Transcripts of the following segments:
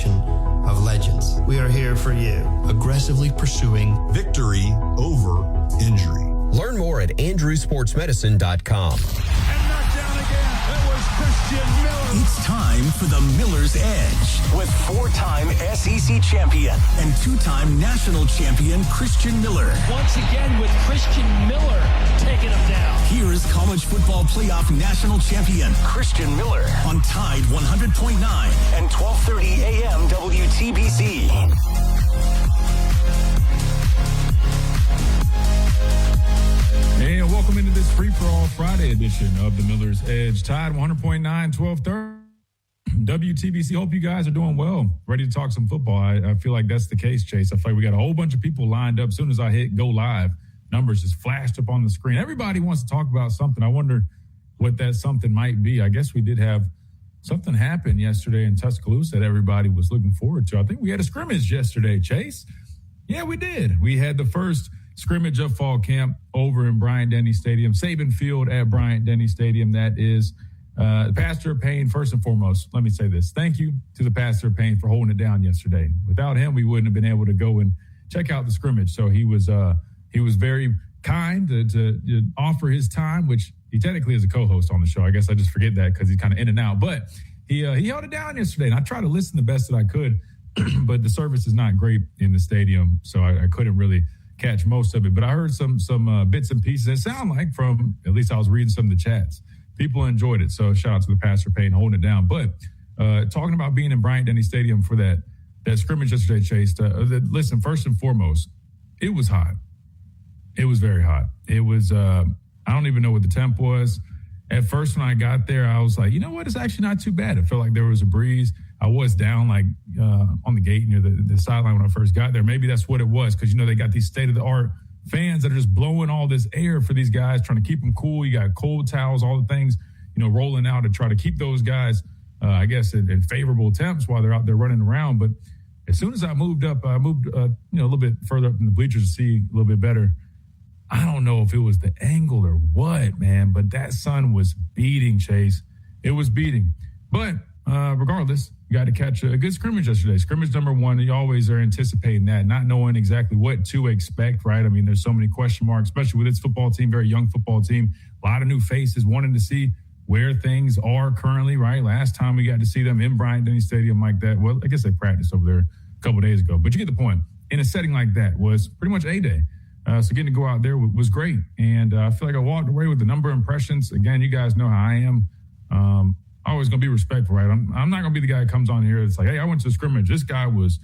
generation of legends. We are here for you. Aggressively pursuing victory over injury. Learn more at andrewsportsmedicine.com. And knocked down again. That was Christian Miller. It's time for the Miller's Edge with four-time SEC champion and two-time national champion Christian Miller. Once again with Christian Miller taking him down. Here is college football playoff national champion Christian Miller on Tide 100.9 and 12:30 a.m. WTBC. And welcome into this free-for-all Friday edition of the Miller's Edge. Tide 100.9, 12:30. WTBC. Hope you guys are doing well. Ready to talk some football. I feel like that's the case, Chase. I feel like we got a whole bunch of people lined up. As soon as I hit go live, numbers just flashed up on the screen. Everybody wants to talk about something. I wonder what that something might be. I guess we did have something happen yesterday in Tuscaloosa that everybody was looking forward to. I think we had a scrimmage yesterday, Chase. Yeah, we did. We had the first scrimmage of fall camp over in Bryant-Denny Stadium, Saban Field at Bryant-Denny Stadium. That is Pastor Payne, first and foremost. Let me say this. Thank you to the Pastor Payne for holding it down yesterday. Without him, we wouldn't have been able to go and check out the scrimmage. So he was very kind to offer his time, which he technically is a co-host on the show. I guess I just forget that because he's kind of in and out. But he held it down yesterday, and I tried to listen the best that I could, but the service is not great in the stadium, so I couldn't really catch most of it. But I heard some bits and pieces. It sounded like from, at least I was reading some of the chats, people enjoyed it. So shout out to the Pastor Payne holding it down. But talking about being in Bryant-Denny Stadium for that scrimmage yesterday, Chase, listen, first and foremost, it was hot. It was very hot. It was, I don't even know what the temp was. At first when I got there, I was like, you know what? It's actually not too bad. It felt like there was a breeze. I was down like on the gate near the sideline when I first got there. Maybe that's what it was because, they got these state-of-the-art fans that are just blowing all this air for these guys, trying to keep them cool. You got cold towels, all the things, rolling out to try to keep those guys, I guess, in favorable temps while they're out there running around. But as soon as I moved up, a little bit further up in the bleachers to see a little bit better. I don't know if it was the angle or what, man, but that sun was beating, Chase. It was beating. But regardless, you got to catch a good scrimmage yesterday. Scrimmage number one, you always are anticipating that, not knowing exactly what to expect, right? I mean, there's so many question marks, especially with this football team, very young football team, a lot of new faces wanting to see where things are currently, right? Last time we got to see them in Bryant-Denny Stadium like that. Well, I guess they practiced over there a couple of days ago, but you get the point. In a setting like that was pretty much A-Day. So getting to go out there was great. And I feel like I walked away with a number of impressions. Again, you guys know how I am. Always going to be respectful, right? I'm not going to be the guy that comes on here that's like, hey, I went to the scrimmage. This guy was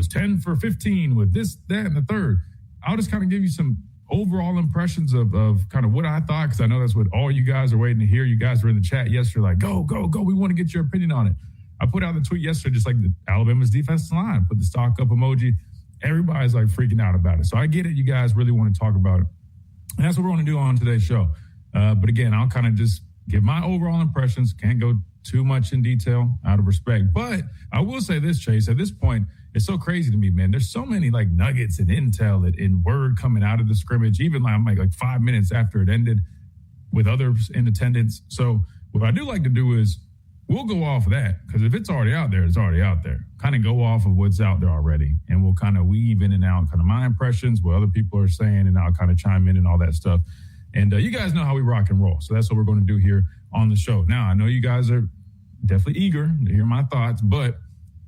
10 for 15 with this, that, and the third. I'll just kind of give you some overall impressions of kind of what I thought, because I know that's what all you guys are waiting to hear. You guys were in the chat yesterday like, go. We want to get your opinion on it. I put out the tweet yesterday just like the Alabama's defensive line, put the stock up emoji. Everybody's like freaking out about it. So I get it. You guys really want to talk about it. And that's what we're going to do on today's show. But again, I'll kind of just give my overall impressions. Can't go too much in detail out of respect. But I will say this, Chase, at this point, it's so crazy to me, man. There's so many like nuggets and intel and word coming out of the scrimmage, even like 5 minutes after it ended with others in attendance. So what I do like to do is we'll go off of that, because if it's already out there, it's already out there. Kind of go off of what's out there already, and we'll kind of weave in and out kind of my impressions, what other people are saying, and I'll kind of chime in and all that stuff. And you guys know how we rock and roll, so that's what we're going to do here on the show. Now, I know you guys are definitely eager to hear my thoughts, but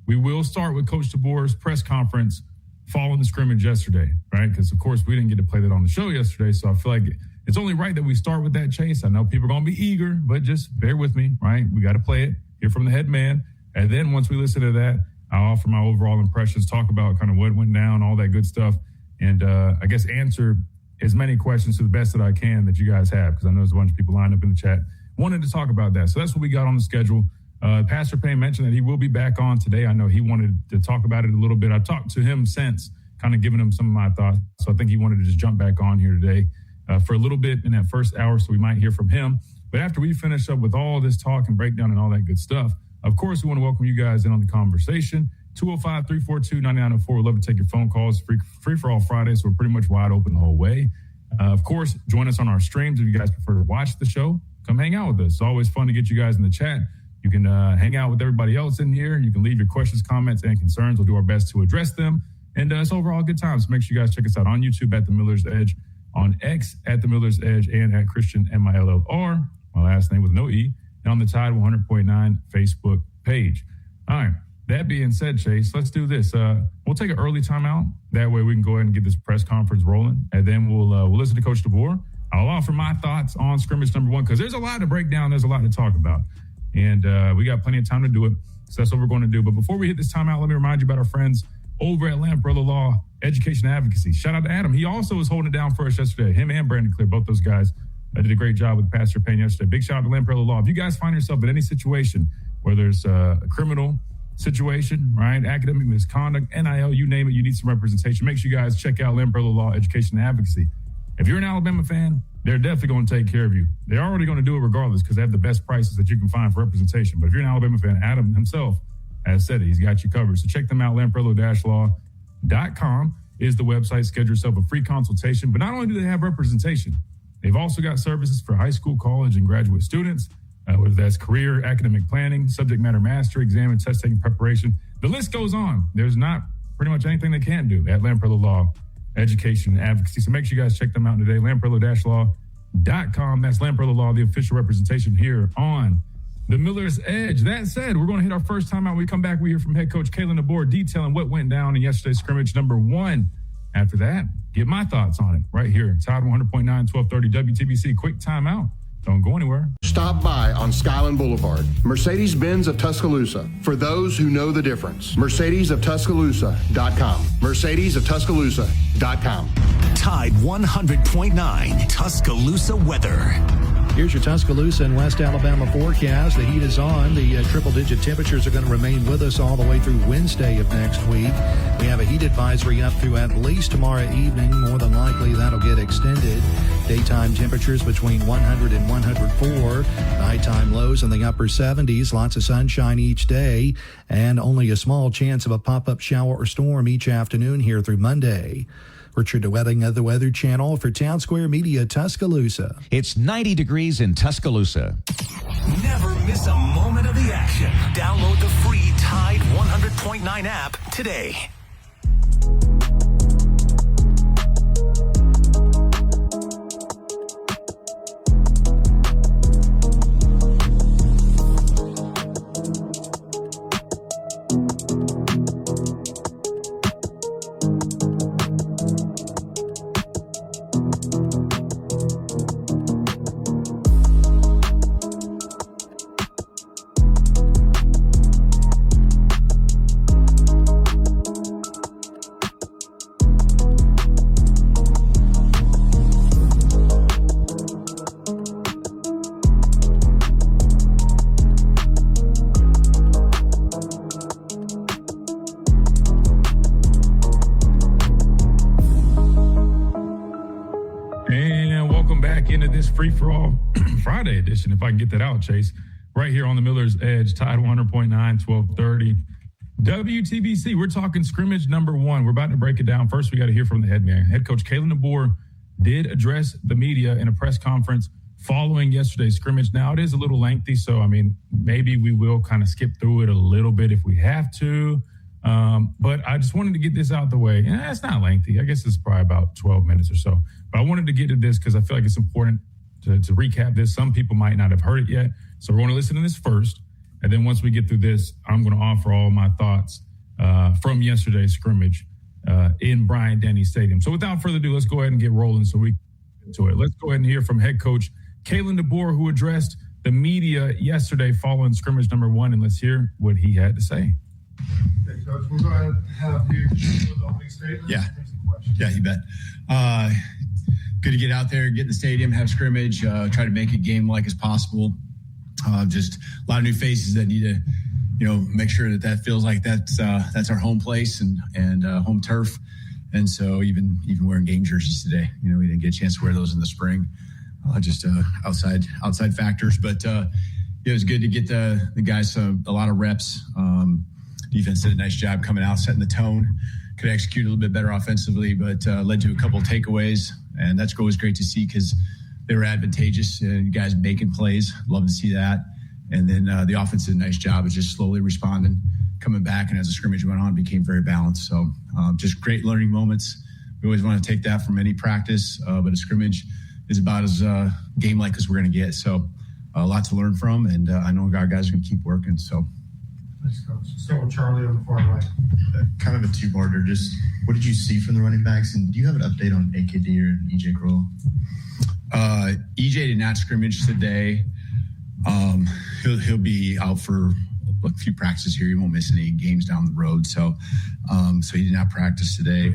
we will start with Coach DeBoer's press conference following the scrimmage yesterday, right? Because, of course, we didn't get to play that on the show yesterday, so I feel like it's only right that we start with that, Chase. I know people are going to be eager, but just bear with me, right? We got to play it, hear from the head man. And then once we listen to that, I'll offer my overall impressions, talk about kind of what went down, all that good stuff, and I guess answer as many questions to the best that I can that you guys have, because I know there's a bunch of people lined up in the chat wanting to talk about that. So that's what we got on the schedule. Pastor Payne mentioned that he will be back on today. I know he wanted to talk about it a little bit. I've talked to him since, kind of giving him some of my thoughts. So I think he wanted to just jump back on here today for a little bit in that first hour, so we might hear from him. But after we finish up with all this talk and breakdown and all that good stuff, of course, we want to welcome you guys in on the conversation. 205-342-9904. We'd love to take your phone calls. Free for all Friday, so we're pretty much wide open the whole way. Of course, join us on our streams if you guys prefer to watch the show. Come hang out with us. It's always fun to get you guys in the chat. You can hang out with everybody else in here. You can leave your questions, comments, and concerns. We'll do our best to address them. And it's overall a good time. So make sure you guys check us out on YouTube at The Miller's Edge, on X at The Miller's Edge, and at Christian MILLR, my last name with no E, and on the Tide 100.9 Facebook page. All right. That being said, Chase, let's do this. We'll take an early timeout. That way we can go ahead and get this press conference rolling. And then we'll listen to Coach DeBoer. I'll offer my thoughts on scrimmage number 1 because there's a lot to break down. There's a lot to talk about. And we got plenty of time to do it. So that's what we're going to do. But before we hit this timeout, let me remind you about our friends over at Lamprella Law Education Advocacy. Shout out to Adam. He also was holding it down for us yesterday. Him and Brandon Clear, both those guys did a great job with Pastor Payne yesterday. Big shout out to Lamprella Law. If you guys find yourself in any situation where there's a criminal situation, right, academic misconduct, NIL, you name it, you need some representation, make sure you guys check out Lamprella Law Education Advocacy. If you're an Alabama fan, they're definitely going to take care of you. They're already going to do it regardless because they have the best prices that you can find for representation. But if you're an Alabama fan, Adam himself has said it. He's got you covered. So check them out. Lamprello-law.com is the website. Schedule yourself a free consultation. But not only do they have representation, they've also got services for high school, college, and graduate students, whether that's career, academic planning, subject matter mastery, exam and test taking preparation. The list goes on. There's not pretty much anything they can't do at Lamprella Law Education and Advocacy. So make sure you guys check them out today. Lamprello-law.com. That's Lamprella Law, the official representation here on the Miller's Edge. That said, we're going to hit our first time out. When we come back, we hear from head coach Kalen DeBoer detailing what went down in yesterday's scrimmage number 1. After that, get my thoughts on it right here. Tide 100.9, 1230 WTBC. Quick timeout. Don't go anywhere. Stop by on Skyland Boulevard. Mercedes-Benz of Tuscaloosa. For those who know the difference. Mercedes-of-Tuscaloosa.com. Mercedes-of-Tuscaloosa.com. Tide 100.9 Tuscaloosa weather. Here's your Tuscaloosa and West Alabama forecast. The heat is on. The triple-digit temperatures are going to remain with us all the way through Wednesday of next week. We have a heat advisory up through at least tomorrow evening. More than likely, that'll get extended. Daytime temperatures between 100 and 104. Nighttime lows in the upper 70s. Lots of sunshine each day. And only a small chance of a pop-up shower or storm each afternoon here through Monday. Richard DeWetting of the Weather Channel for Town Square Media, Tuscaloosa. It's 90 degrees in Tuscaloosa. Never miss a moment of the action. Download the free Tide 100.9 app today. Free-for-all Friday edition, if I can get that out, Chase, right here on the Miller's Edge, Tide 100.9, 1230 WTBC. We're talking scrimmage number 1. We're about to break it down. First, we got to hear from the head man. Head coach Kalen DeBoer did address the media in a press conference following yesterday's scrimmage. Now, it is a little lengthy, so, I mean, maybe we will kind of skip through it a little bit if we have to. But I just wanted to get this out the way. And it's not lengthy. I guess it's probably about 12 minutes or so. But I wanted to get to this because I feel like it's important to recap this. Some people might not have heard it yet. So we're going to listen to this first. And then once we get through this, I'm going to offer all my thoughts from yesterday's scrimmage in Bryant-Denny Stadium. So without further ado, let's go ahead and get rolling so we get to it. Let's go ahead and hear from head coach Kalen DeBoer, who addressed the media yesterday following scrimmage number 1. And let's hear what he had to say. Okay, Coach, we'll go ahead and have you with the opening statement. Yeah, you bet. Good to get out there, get in the stadium, have scrimmage, try to make it game-like as possible. Just a lot of new faces that need to, make sure that feels like that's our home place and home turf. And so even wearing game jerseys today, we didn't get a chance to wear those in the spring, just outside factors. But it was good to get the guys a lot of reps. Defense did a nice job coming out, setting the tone. Could execute a little bit better offensively, but led to a couple of takeaways. And that's always great to see because they were advantageous. You guys making plays. Love to see that. And then the offense did a nice job of just slowly responding, coming back, and as the scrimmage went on, became very balanced. So just great learning moments. We always want to take that from any practice, but a scrimmage is about as game-like as we're going to get. So a lot to learn from, and I know our guys are going to keep working. So. Thanks, Coach. Start with Charlie on the far right. Kind of a two-parter. Just what did you see from the running backs, and do you have an update on A.K. Deere and E.J. Crowell? E.J. did not scrimmage today. He'll be out for a few practices here. He won't miss any games down the road. So he did not practice today.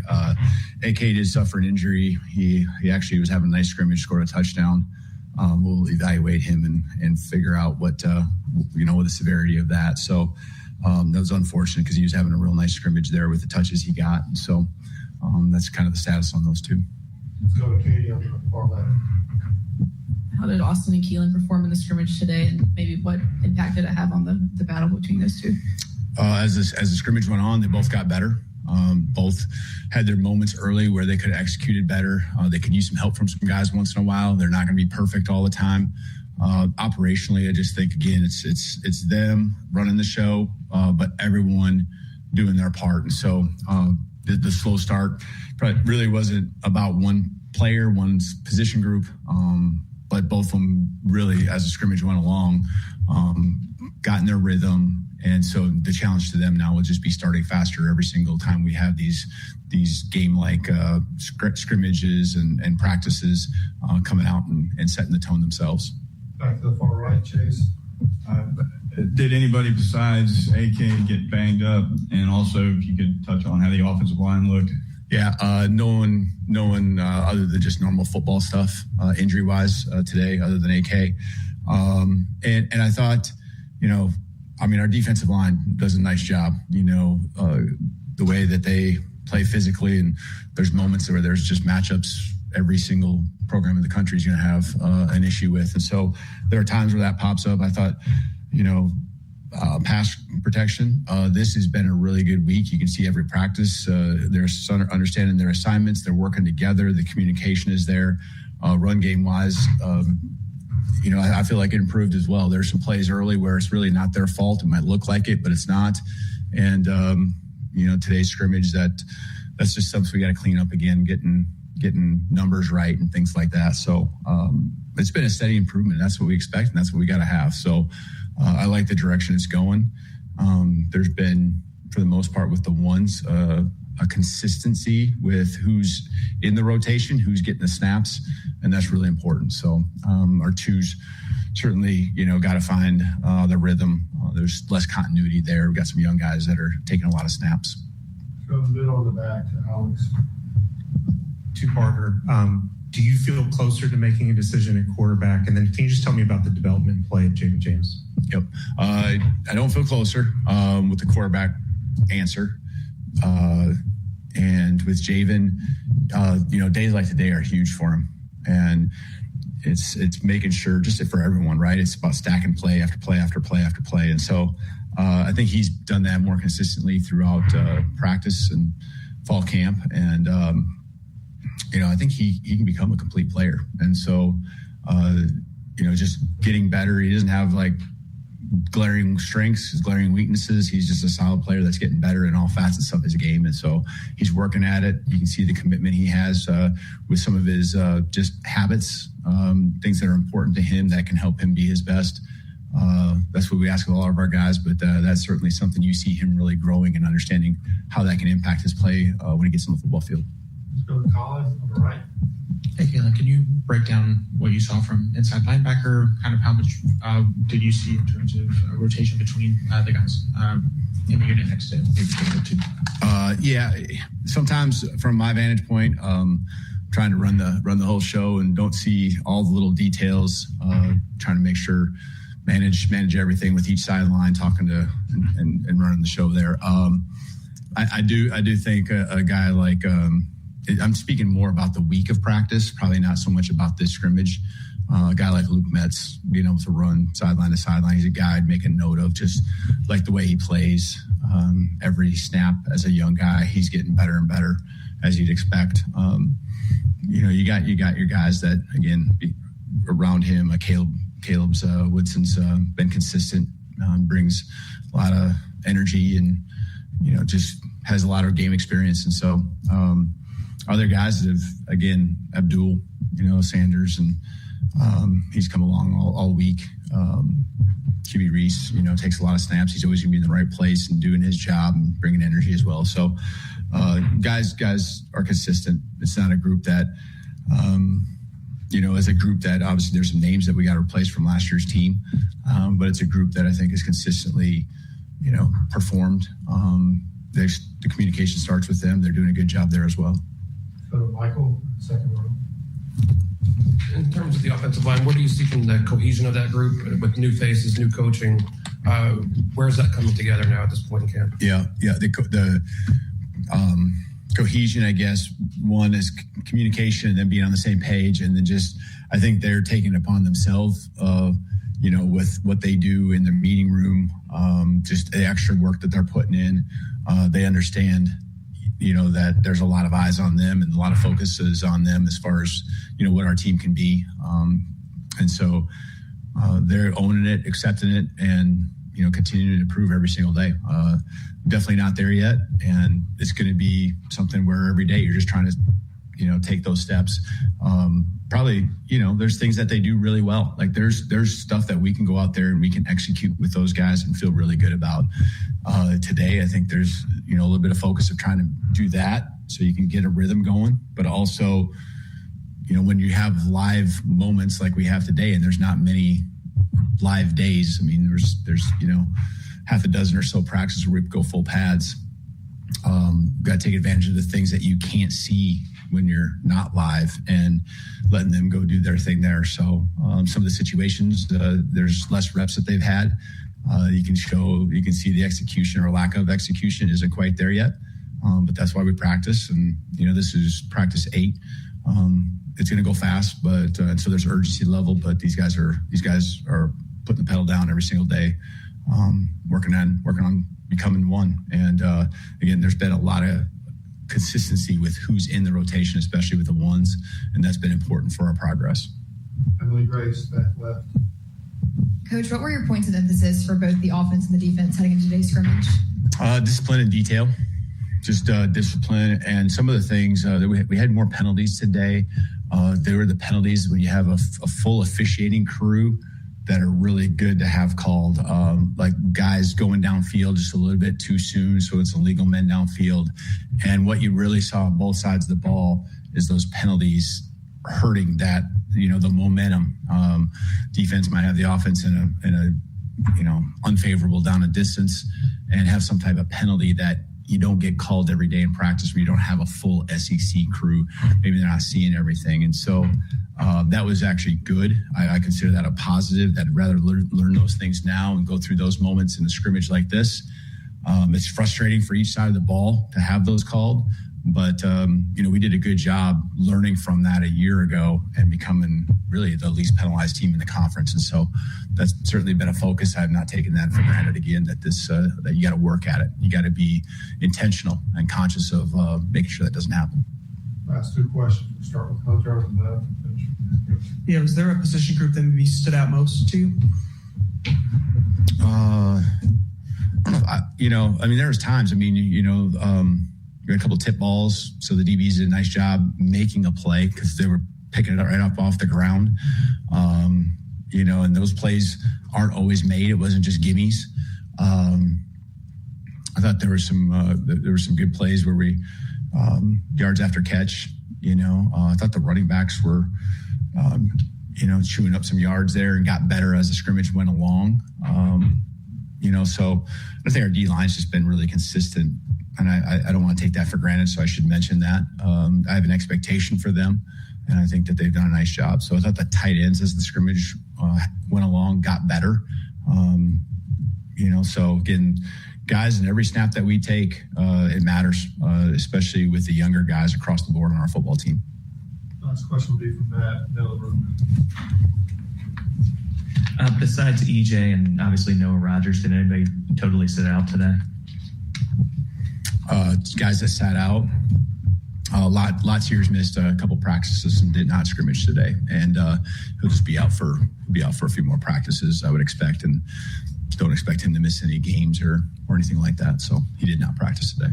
A.K. did suffer an injury. He actually was having a nice scrimmage, scored a touchdown. We'll evaluate him and figure out what the severity of that. So that was unfortunate because he was having a real nice scrimmage there with the touches he got. And so that's kind of the status on those two. Let's go to Katie on the far left. How did Austin and Keelan perform in the scrimmage today, and maybe what impact did it have on the battle between those two? As the scrimmage went on, they both got better. Both had their moments early where they could have executed better. They could use some help from some guys once in a while. They're not going to be perfect all the time. Operationally, I just think, again, it's them running the show, but everyone doing their part. And so the slow start probably really wasn't about one player, one's position group, but both of them really, as the scrimmage went along, got in their rhythm. And so the challenge to them now will just be starting faster every single time we have these game-like scrimmages and practices coming out and setting the tone themselves. Back to the far right, Chase. Did anybody besides AK get banged up? And also, if you could touch on how the offensive line looked. Yeah, no one other than just normal football stuff, injury-wise today, other than AK. And I thought, our defensive line does a nice job, the way that they play physically, and there's moments where there's just matchups every single program in the country is going to have an issue with. And so there are times where that pops up. I thought, pass protection, this has been a really good week. You can see every practice, they're understanding their assignments. They're working together. The communication is there. Run game wise, I feel like it improved as well. There's some plays early where it's really not their fault. It might look like it, but it's not. And, today's scrimmage, that's just something we got to clean up again, getting numbers right and things like that. So it's been a steady improvement. That's what we expect, and that's what we got to have. So I like the direction it's going. There's been, for the most part, with the ones, a consistency with who's in the rotation, who's getting the snaps, and that's really important. So our twos certainly, got to find the rhythm. There's less continuity there. We've got some young guys that are taking a lot of snaps. Go a bit on the back to Alex. Two-parter. Do you feel closer to making a decision at quarterback? And then can you just tell me about the development play of Javen James? Yep. I don't feel closer with the quarterback answer. And with Javen, days like today are huge for him. And it's making sure, just for everyone, right? It's about stacking play after play after play after play. And so I think he's done that more consistently throughout practice and fall camp. And, I think he can become a complete player. And so, just getting better. He doesn't have glaring strengths, glaring weaknesses. He's just a solid player that's getting better in all facets of his game. And so he's working at it. You can see the commitment he has with some of his just habits, things that are important to him that can help him be his best. That's what we ask of all of our guys, but that's certainly something you see him really growing and understanding how that can impact his play when he gets on the football field. Let's go to Colin on the right. Hey, Kayla, can you break down what you saw from inside linebacker? Kind of how much did you see in terms of rotation between the guys in the unit next to maybe Yeah, sometimes from my vantage point, trying to run the whole show and don't see all the little details, trying to make sure manage everything with each sideline, talking to and running the show there. I do think a guy like I'm speaking more about the week of practice, probably not so much about this scrimmage. A guy like Luke Metz being able to run sideline to sideline. He's a guy I'd make a note of, just like the way he plays every snap as a young guy. He's getting better and better, as you'd expect. You got your guys that, again, around him, Caleb Caleb's Woodson's been consistent, brings a lot of energy and, just has a lot of game experience. And so other guys that have, again, Abdul, Sanders, and he's come along all week. QB Reese, takes a lot of snaps. He's always going to be in the right place and doing his job and bringing energy as well. So guys are consistent. It's not a group that, as a group that obviously there's some names that we got to replace from last year's team. But it's a group that I think is consistently, performed. The communication starts with them. They're doing a good job there as well. So Michael, second row. In terms of the offensive line, what do you see from the cohesion of that group with new faces, new coaching? Where's that coming together now at this point in camp? Yeah. The cohesion, I guess, one is communication and then being on the same page. And then I think they're taking it upon themselves, with what they do in the meeting room, just the extra work that they're putting in. They understand, that there's a lot of eyes on them and a lot of focuses on them as far as, what our team can be. And so they're owning it, accepting it, and, continuing to improve every single day. Definitely not there yet. And it's going to be something where every day you're just trying to, take those steps. Probably, there's things that they do really well. Like there's stuff that we can go out there and we can execute with those guys and feel really good about. Today, I think there's, a little bit of focus of trying to do that so you can get a rhythm going, but also, when you have live moments like we have today, and there's not many live days. I mean, there's half a dozen or so practices where we go full pads. Got to take advantage of the things that you can't see when you're not live and letting them go do their thing there. So some of the situations, there's less reps that they've had. You can see the execution or lack of execution isn't quite there yet. But that's why we practice. And, this is practice 8. It's going to go fast, but so there's urgency level, but these guys are putting the pedal down every single day, working on becoming one. And again, there's been a lot of consistency with who's in the rotation, especially with the ones, and that's been important for our progress. Emily Grace, back left. Coach, what were your points of emphasis for both the offense and the defense heading into today's scrimmage? Discipline and detail. Just discipline, and some of the things that we had more penalties today. They were the penalties when you have a full officiating crew that are really good to have called, like guys going downfield just a little bit too soon, so it's illegal men downfield. And what you really saw on both sides of the ball is those penalties hurting that, the momentum. Defense might have the offense in a unfavorable down a distance and have some type of penalty that you don't get called every day in practice where you don't have a full SEC crew. Maybe they're not seeing everything. And so that was actually good. I consider that a positive. That I'd rather learn those things now and go through those moments in a scrimmage like this. It's frustrating for each side of the ball to have those called. But, we did a good job learning from that a year ago and becoming really the least penalized team in the conference. And so that's certainly been a focus. I've not taken that for granted again, that that you got to work at it. You got to be intentional and conscious of making sure that doesn't happen. Last 2 questions. We'll start with Coach and finish. Yeah, was there a position group that maybe stood out most to you? I don't know. There was times, we had a couple tip balls, so the DBs did a nice job making a play because they were picking it up right up off the ground. And those plays aren't always made. It wasn't just gimmies. I thought there were some good plays where we yards after catch. I thought the running backs were chewing up some yards there and got better as the scrimmage went along. So I think our D line's just been really consistent. And I don't want to take that for granted, so I should mention that. I have an expectation for them, and I think that they've done a nice job. So I thought the tight ends, as the scrimmage went along, got better. So again, guys, in every snap that we take, it matters, especially with the younger guys across the board on our football team. Last question will be from Matt Miller. Besides EJ and obviously Noah Rogers, did anybody totally sit out today? Guys that sat out, Lots of years missed a couple practices and did not scrimmage today, and he'll just be out for a few more practices, I would expect, and don't expect him to miss any games or anything like that. So he did not practice today.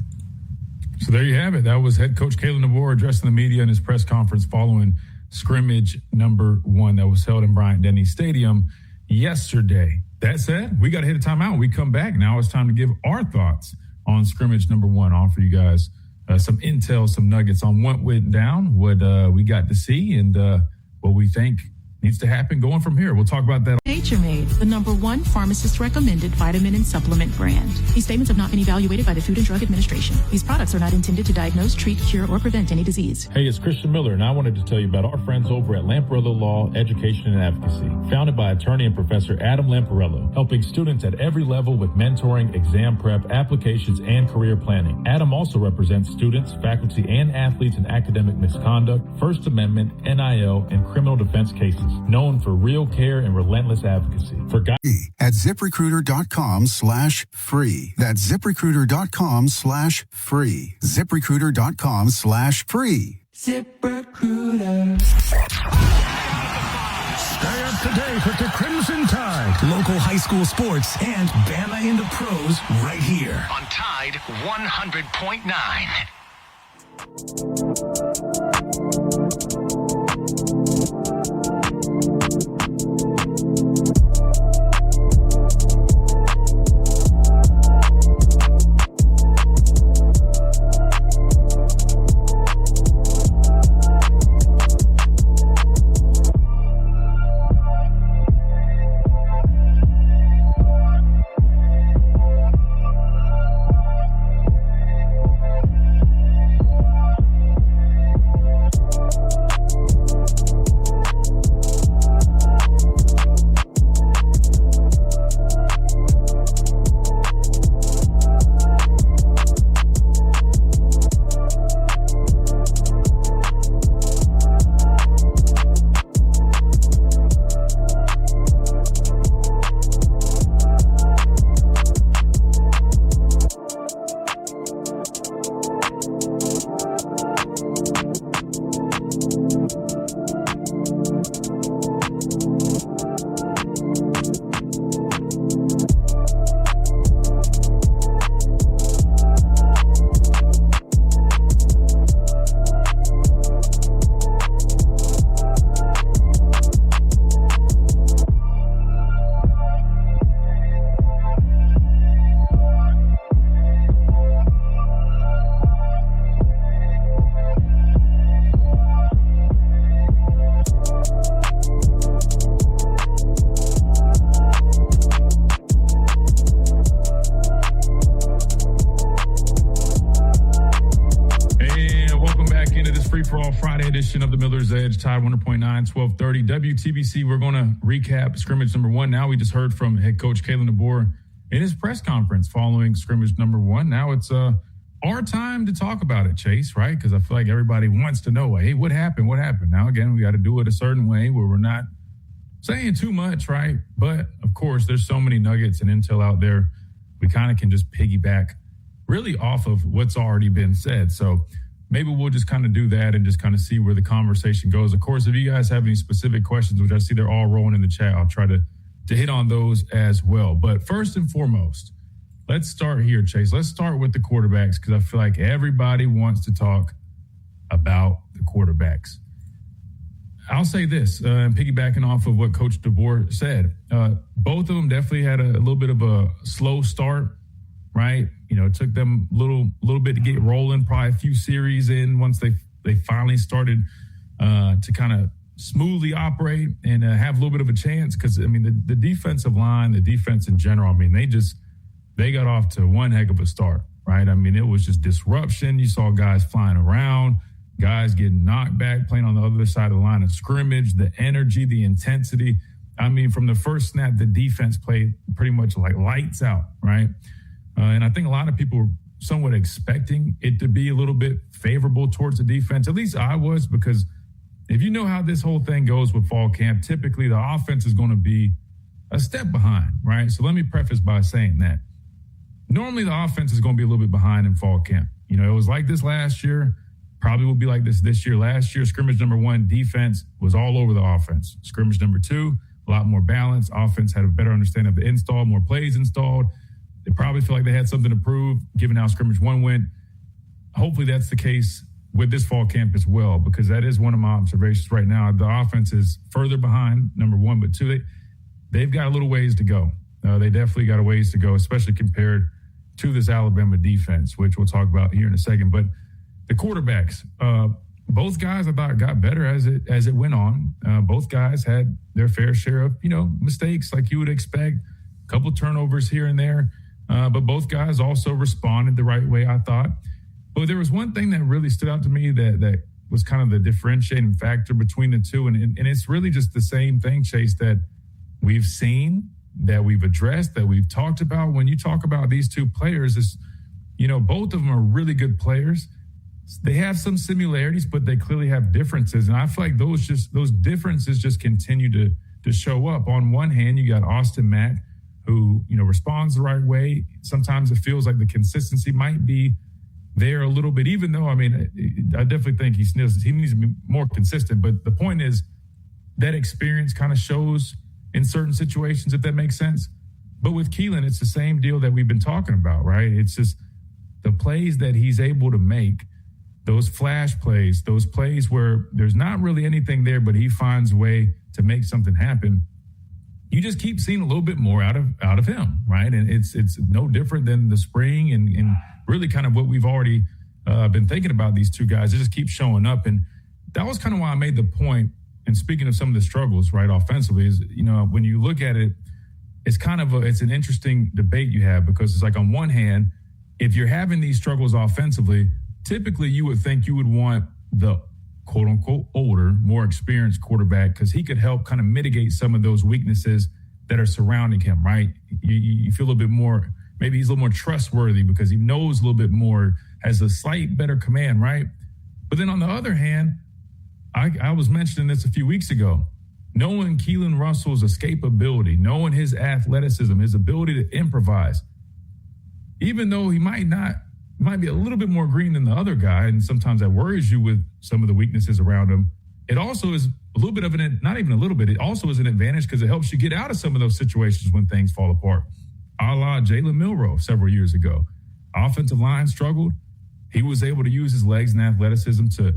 So there you have it. That was head coach Kalen DeBoer addressing the media in his press conference following scrimmage number 1 that was held in Bryant-Denny Stadium yesterday. That said, we got to hit a timeout. We come back. Now it's time to give our thoughts on scrimmage number 1. Offer you guys some intel, some nuggets on what went down, what we got to see, and what we think needs to happen going from here. We'll talk about that. Nature Made, the #1 pharmacist-recommended vitamin and supplement brand. These statements have not been evaluated by the Food and Drug Administration. These products are not intended to diagnose, treat, cure, or prevent any disease. Hey, it's Christian Miller, and I wanted to tell you about our friends over at Lamparello Law, Education and Advocacy. Founded by attorney and Professor Adam Lamparello, helping students at every level with mentoring, exam prep, applications, and career planning. Adam also represents students, faculty, and athletes in academic misconduct, First Amendment, NIL, and criminal defense cases. Known for real care and relentless advocacy. For at ZipRecruiter.com/free. That's ZipRecruiter.com/free. ZipRecruiter.com/free. ZipRecruiter. Stay up to date with the Crimson Tide. Local high school sports and Bama in the pros right here on Tide 100.9. Edition of the Miller's Edge, Tide 100.9, 1230 WTBC. We're going to recap scrimmage number 1. Now we just heard from head coach Kalen DeBoer in his press conference following scrimmage number 1. Now it's our time to talk about it, Chase, right? Because I feel like everybody wants to know, hey, what happened? What happened? Now, again, we got to do it a certain way where we're not saying too much, right? But, of course, there's so many nuggets and intel out there. We kind of can just piggyback really off of what's already been said. So maybe we'll just kind of do that and just kind of see where the conversation goes. Of course, if you guys have any specific questions, which I see they're all rolling in the chat, I'll try to hit on those as well. But first and foremost, let's start here, Chase. Let's start with the quarterbacks because I feel like everybody wants to talk about the quarterbacks. I'll say this, and piggybacking off of what Coach DeBoer said, both of them definitely had a little bit of a slow start, right? You know, it took them a little bit to get rolling, probably a few series in once they finally started to kind of smoothly operate and have a little bit of a chance. Because, I mean, the defensive line, the defense in general, I mean, they got off to one heck of a start, right? I mean, it was just disruption. You saw guys flying around, guys getting knocked back, playing on the other side of the line of scrimmage, the energy, the intensity. I mean, from the first snap, the defense played pretty much like lights out, right? And I think a lot of people were somewhat expecting it to be a little bit favorable towards the defense. At least I was, because if you know how this whole thing goes with fall camp, typically the offense is going to be a step behind, right? So let me preface by saying that. Normally the offense is going to be a little bit behind in fall camp. You know, it was like this last year. Probably will be like this year. Last year, scrimmage number 1, defense was all over the offense. Scrimmage number 2, a lot more balance. Offense had a better understanding of the install, more plays installed. They probably feel like they had something to prove, given how scrimmage 1 went. Hopefully that's the case with this fall camp as well, because that is one of my observations right now. The offense is further behind, number 1, but 2, they've got a little ways to go. They definitely got a ways to go, especially compared to this Alabama defense, which we'll talk about here in a second. But the quarterbacks, both guys I thought got better as it went on. Both guys had their fair share of, mistakes like you would expect, a couple turnovers here and there. But both guys also responded the right way, I thought. But there was one thing that really stood out to me that was kind of the differentiating factor between the two. And it's really just the same thing, Chase, that we've seen, that we've addressed, that we've talked about. When you talk about these two players, it's, both of them are really good players. They have some similarities, but they clearly have differences. And I feel like those differences just continue to show up. On one hand, you got Austin Mack, who, responds the right way. Sometimes it feels like the consistency might be there a little bit, even though, I definitely think he needs to be more consistent. But the point is that experience kind of shows in certain situations, if that makes sense. But with Keelan, it's the same deal that we've been talking about, right? It's just the plays that he's able to make, those flash plays, those plays where there's not really anything there, but he finds a way to make something happen. You just keep seeing a little bit more out of him, right? And it's no different than the spring and really kind of what we've already been thinking about these two guys. They just keep showing up. And that was kind of why I made the point. And speaking of some of the struggles, right, offensively, is, when you look at it, it's kind of it's an interesting debate you have, because it's like, on one hand, if you're having these struggles offensively, typically you would think you would want the quote unquote older, more experienced quarterback, because he could help kind of mitigate some of those weaknesses that are surrounding him, right? You feel a little bit more, maybe he's a little more trustworthy because he knows a little bit more, has a slight better command, right? But then on the other hand, I was mentioning this a few weeks ago, knowing Keelan Russell's escapability, knowing his athleticism, his ability to improvise, even though he might be a little bit more green than the other guy, and sometimes that worries you with some of the weaknesses around him, it also is a little bit of not even a little bit, it also is an advantage because it helps you get out of some of those situations when things fall apart. A la Jalen Milroe several years ago. Offensive line struggled. He was able to use his legs and athleticism to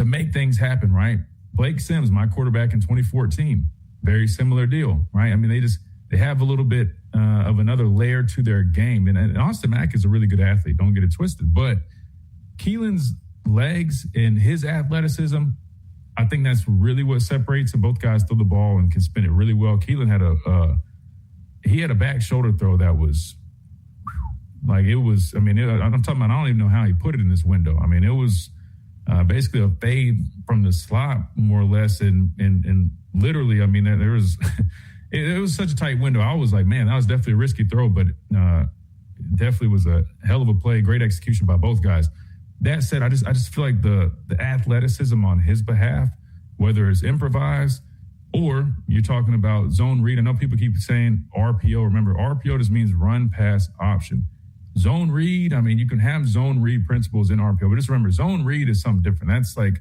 make things happen, right? Blake Sims, my quarterback in 2014, very similar deal, right? They have a little bit of another layer to their game. And Austin Mack is a really good athlete. Don't get it twisted. But Keelan's legs and his athleticism, I think that's really what separates them. Both guys throw the ball and can spin it really well. Keelan had a back shoulder throw that was like, it was, I'm talking about, I don't even know how he put it in this window. It was basically a fade from the slot, more or less. And literally, there was, it was such a tight window. I was like, man, that was definitely a risky throw, but definitely was a hell of a play. Great execution by both guys. That said, I just feel like the athleticism on his behalf, whether it's improvised or you're talking about zone read. I know people keep saying RPO. Remember, RPO just means run pass option. Zone read, you can have zone read principles in RPO, but just remember, zone read is something different. That's like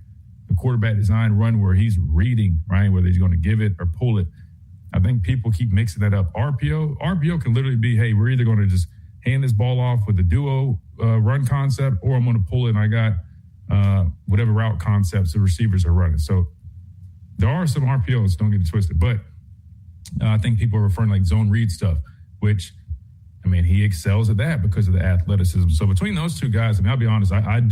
the quarterback design run where he's reading, right? Whether he's going to give it or pull it. I think people keep mixing that up. RPO can literally be, hey, we're either going to just hand this ball off with a duo run concept, or I'm going to pull it and I got whatever route concepts the receivers are running. So there are some RPOs, don't get it twisted, but I think people are referring to like zone read stuff, which, he excels at that because of the athleticism. So between those two guys, I'll be honest, I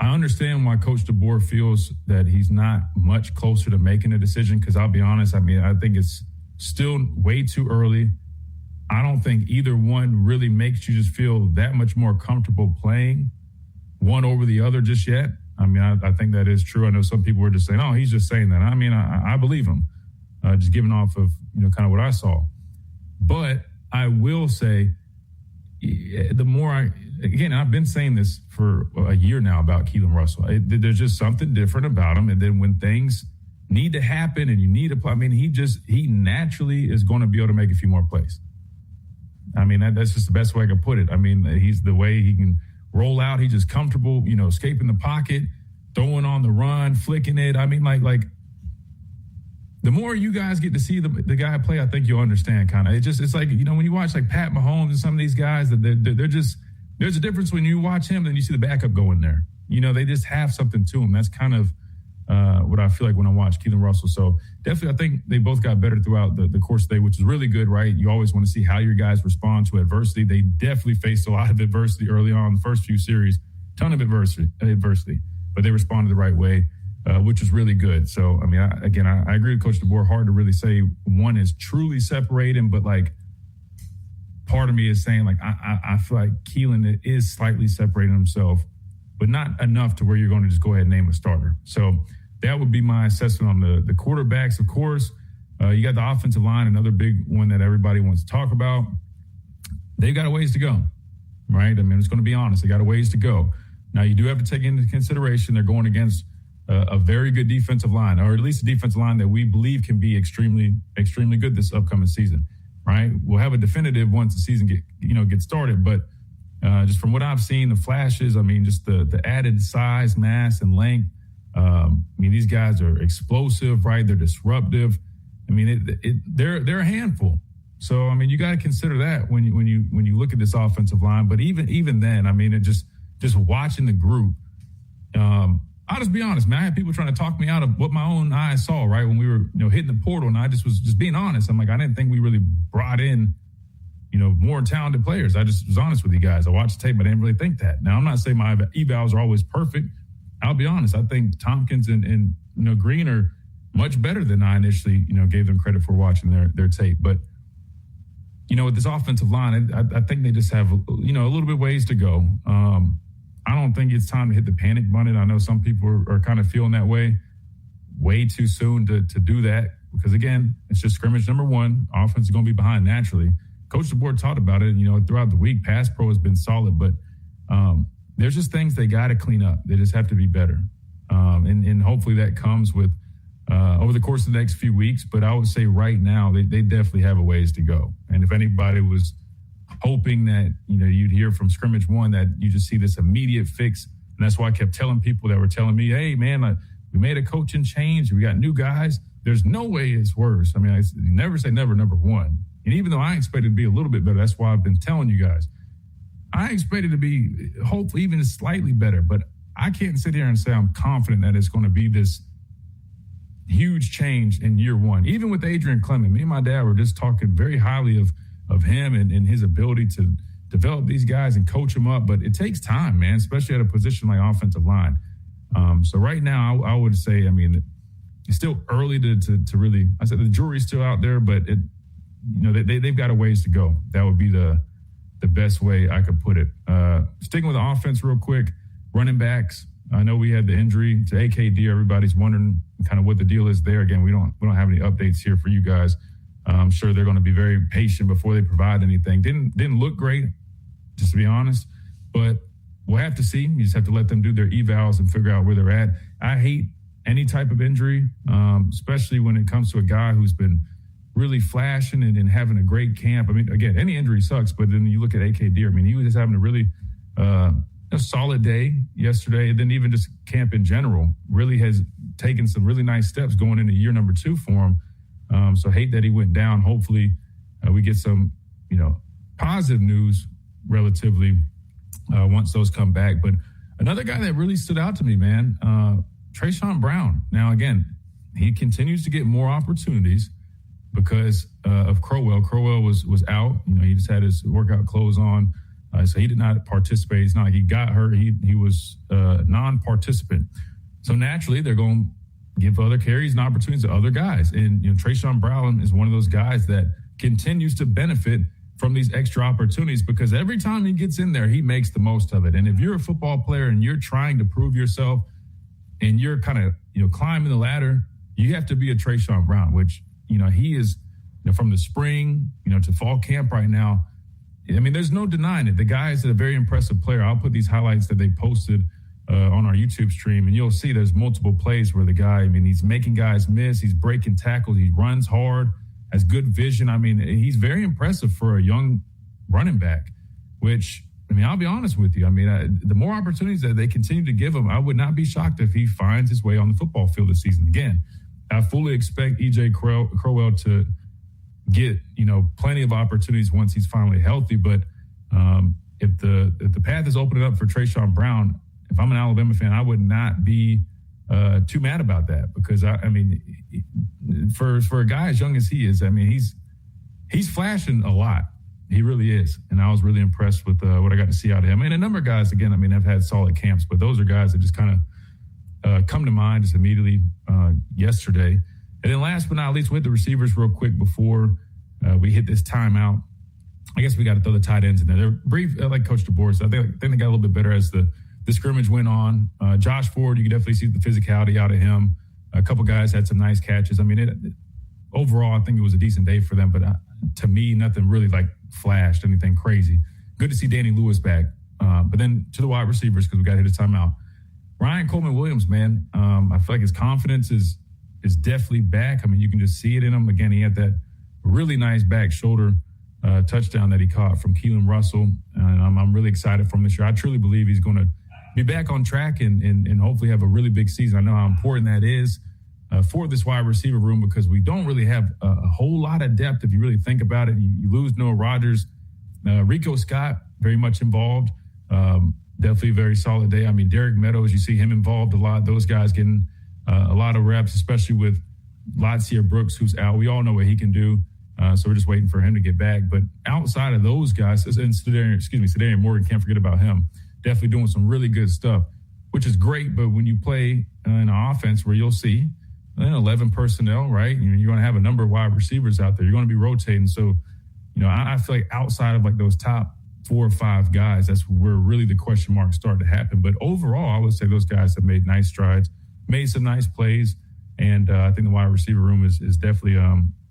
understand why Coach DeBoer feels that he's not much closer to making a decision, because I'll be honest, I think it's still way too early. I don't think either one really makes you just feel that much more comfortable playing one over the other just yet. I think that is true. I know some people were just saying, oh, he's just saying that. I believe him, just giving off of, kind of what I saw. But I will say, the more I've been saying this for a year now about Keelan Russell. There's just something different about him. And then when things need to happen and you need to play, he naturally is going to be able to make a few more plays. That's just the best way I could put it. He's the way he can roll out. He's just comfortable, escaping the pocket, throwing on the run, flicking it. I mean, like the more you guys get to see the guy play, I think you'll understand kind of. It's like, when you watch like Pat Mahomes and some of these guys, that they're just, there's a difference when you watch him and you see the backup go in there. They just have something to them. That's kind of what I feel like when I watch Keelan Russell. So definitely I think they both got better throughout the course of the day, which is really good, right? You always want to see how your guys respond to adversity. They definitely faced a lot of adversity early on, the first few series, ton of adversity, but they responded the right way. Which is really good. So, I mean, I agree with Coach DeBoer. Hard to really say one is truly separating, but like part of me is saying like I feel like Keelan is slightly separating himself, but not enough to where you're going to just go ahead and name a starter. So that would be my assessment on the quarterbacks. Of course, you got the offensive line, another big one that everybody wants to talk about. They've got a ways to go, right? I mean, it's going to be honest. They got a ways to go. Now, you do have to take into consideration they're going against a very good defensive line, or at least a defensive line that we believe can be extremely, extremely good this upcoming season, right? We'll have a definitive once the season gets started, but just from what I've seen, the flashes, I mean, just the added size, mass, and length. I mean, these guys are explosive, right? They're disruptive. I mean, they're a handful. So, I mean, you got to consider that when you look at this offensive line. But even then, I mean, just watching the group. I'll just be honest, man. I had people trying to talk me out of what my own eyes saw, right, when we were, hitting the portal, and I was just being honest. I'm like, I didn't think we really brought in, more talented players. I just was honest with you guys. I watched the tape, but I didn't really think that. Now, I'm not saying my evals are always perfect. I'll be honest. I think Tompkins and Green are much better than I initially, gave them credit for watching their tape. But, with this offensive line, I think they just have, a little bit ways to go. I don't think it's time to hit the panic button. I know some people are kind of feeling that way too soon to do that because, again, it's just scrimmage number one. Offense is going to be behind naturally. Coach DeBoer talked about it, throughout the week. Pass pro has been solid, but there's just things they got to clean up. They just have to be better. And hopefully that comes with over the course of the next few weeks. But I would say right now they definitely have a ways to go. And if anybody was hoping that, you'd hear from scrimmage one that you just see this immediate fix. And that's why I kept telling people that were telling me, hey, man, we made a coaching change. We got new guys. There's no way it's worse. I mean, I never say never, number one. And even though I expected to be a little bit better, that's why I've been telling you guys. I expected to be hopefully even slightly better, but I can't sit here and say I'm confident that it's going to be this huge change in year one. Even with Adrian Clement, me and my dad were just talking very highly of him and his ability to develop these guys and coach them up. But it takes time, man, especially at a position like offensive line. So right now, I would say, I mean, it's still early to really, I said the jury's still out there, but they've got a ways to go. That would be the best way I could put it. Sticking with the offense real quick, running backs. I know we had the injury to AKD. Everybody's wondering kind of what the deal is there. Again, we don't have any updates here for you guys. I'm sure they're going to be very patient before they provide anything. Didn't look great, just to be honest, but we'll have to see. You just have to let them do their evals and figure out where they're at. I hate any type of injury, especially when it comes to a guy who's been really flashing and having a great camp. I mean, again, any injury sucks, but then you look at AKD. I mean, he was just having a really a solid day yesterday, and then even just camp in general really has taken some really nice steps going into year number 2 for him. So hate that he went down. Hopefully we get some, positive news relatively once those come back. But another guy that really stood out to me, man, Trayshawn Brown. Now, again, he continues to get more opportunities because of Crowell. Crowell was out. He just had his workout clothes on. So he did not participate. It's not like he got hurt. He was a non-participant. So naturally, they're going to give other carries and opportunities to other guys. And, Trayshawn Brown is one of those guys that continues to benefit from these extra opportunities because every time he gets in there, he makes the most of it. And if you're a football player and you're trying to prove yourself and you're kind of, climbing the ladder, you have to be a Trayshawn Brown, which, he is, from the spring, to fall camp right now. I mean, there's no denying it. The guy is a very impressive player. I'll put these highlights that they posted on our YouTube stream, and you'll see there's multiple plays where the guy, he's making guys miss. He's breaking tackles. He runs hard, has good vision. He's very impressive for a young running back, which I mean, I'll be honest with you. I mean, the more opportunities that they continue to give him, I would not be shocked if he finds his way on the football field this season. Again, I fully expect E.J. Crowell to get, plenty of opportunities once he's finally healthy. But if the path is opening up for Trayshawn Brown, if I'm an Alabama fan, I would not be too mad about that, because for a guy as young as he is, I mean, he's flashing a lot. He really is. And I was really impressed with what I got to see out of him. And a number of guys, again, I mean, have had solid camps, but those are guys that just kind of come to mind just immediately yesterday. And then last but not least, we hit the receivers real quick before we hit this timeout. I guess we got to throw the tight ends in there. They're brief, like Coach DeBoer. I think they got a little bit better as the scrimmage went on. Josh Ford, you can definitely see the physicality out of him. A couple guys had some nice catches. I mean, overall, I think it was a decent day for them, but to me, nothing really like flashed anything crazy. Good to see Danny Lewis back. But then to the wide receivers, because we got to hit a timeout. Ryan Coleman-Williams, man, I feel like his confidence is definitely back. I mean, you can just see it in him. Again, he had that really nice back shoulder touchdown that he caught from Keelan Russell. And I'm really excited for him this year. I truly believe he's going to be back on track and hopefully have a really big season. I know how important that is for this wide receiver room, because we don't really have a whole lot of depth if you really think about it. You lose Noah Rodgers. Rico Scott, very much involved. Definitely a very solid day. I mean, Derek Meadows, you see him involved a lot. Those guys getting a lot of reps, especially with Latzia Brooks, who's out. We all know what he can do. So we're just waiting for him to get back. But outside of those guys, and Sedarian Morgan, can't forget about him. Definitely doing some really good stuff, which is great. But when you play in an offense where you'll see 11 personnel, right? You're going to have a number of wide receivers out there. You're going to be rotating. So, I feel like outside of like those top 4 or 5 guys, that's where really the question marks start to happen. But overall, I would say those guys have made nice strides, made some nice plays. And I think the wide receiver room is definitely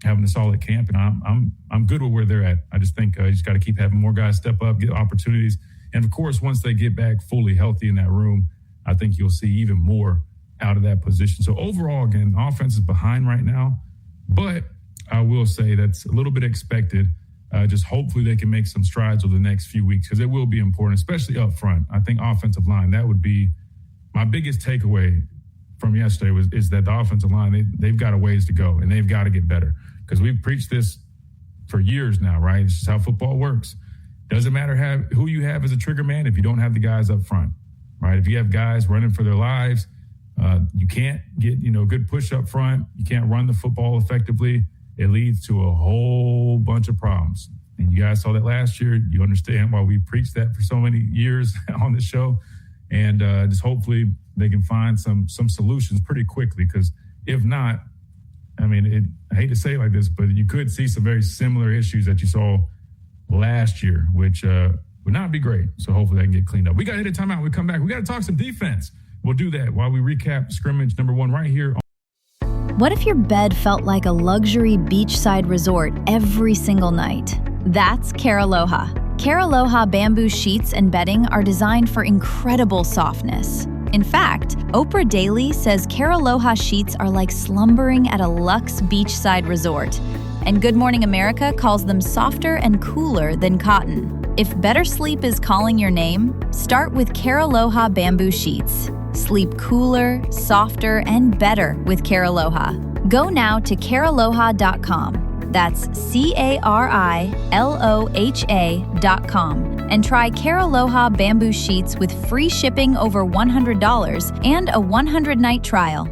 having a solid camp. And I'm good with where they're at. I just think you just got to keep having more guys step up, get opportunities. And, of course, once they get back fully healthy in that room, I think you'll see even more out of that position. So, overall, again, offense is behind right now. But I will say that's a little bit expected. Just hopefully they can make some strides over the next few weeks, because it will be important, especially up front. I think offensive line, that would be my biggest takeaway from yesterday is that the offensive line, they've got a ways to go, and they've got to get better, because we've preached this for years now, right? It's just how football works. Doesn't matter who you have as a trigger man if you don't have the guys up front, right? If you have guys running for their lives, you can't get, good push up front. You can't run the football effectively. It leads to a whole bunch of problems. And you guys saw that last year. You understand why we preached that for so many years on the show. And just hopefully they can find some solutions pretty quickly, because if not, I mean, I hate to say it like this, but you could see some very similar issues that you saw last year, which would not be great. So hopefully that can get cleaned up. We got to hit a timeout. When we come back, we got to talk some defense. We'll do that while we recap scrimmage number 1 right here. What if your bed felt like a luxury beachside resort every single night? That's Care Aloha. Care Aloha bamboo sheets and bedding are designed for incredible softness. In fact, Oprah Daily says Care Aloha sheets are like slumbering at a luxe beachside resort. And Good Morning America calls them softer and cooler than cotton. If better sleep is calling your name, start with Care Aloha bamboo sheets. Sleep cooler, softer, and better with Care Aloha. Go now to carealoha.com. That's CARILOHA.com and try Care Aloha bamboo sheets with free shipping over $100 and a 100-night trial.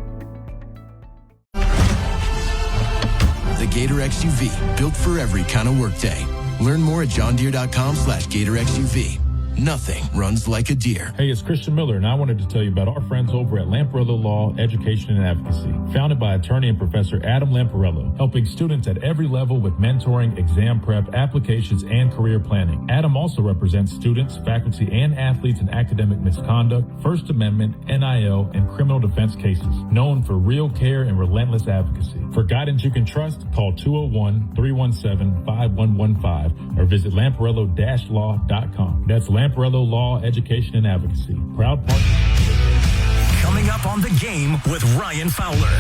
The Gator XUV, built for every kind of workday. Learn more at johndeere.com/Gator XUV. Nothing runs like a deer. Hey, it's Christian Miller, and I wanted to tell you about our friends over at Lamparello Law, Education and Advocacy. Founded by attorney and Professor Adam Lamparello, helping students at every level with mentoring, exam prep, applications, and career planning. Adam also represents students, faculty, and athletes in academic misconduct, First Amendment, NIL, and criminal defense cases. Known for real care and relentless advocacy. For guidance you can trust, call 201-317-5115 or visit lamparello-law.com. That's Lamparello Law, Education, and Advocacy. Proud partner. Coming up on The Game with Ryan Fowler.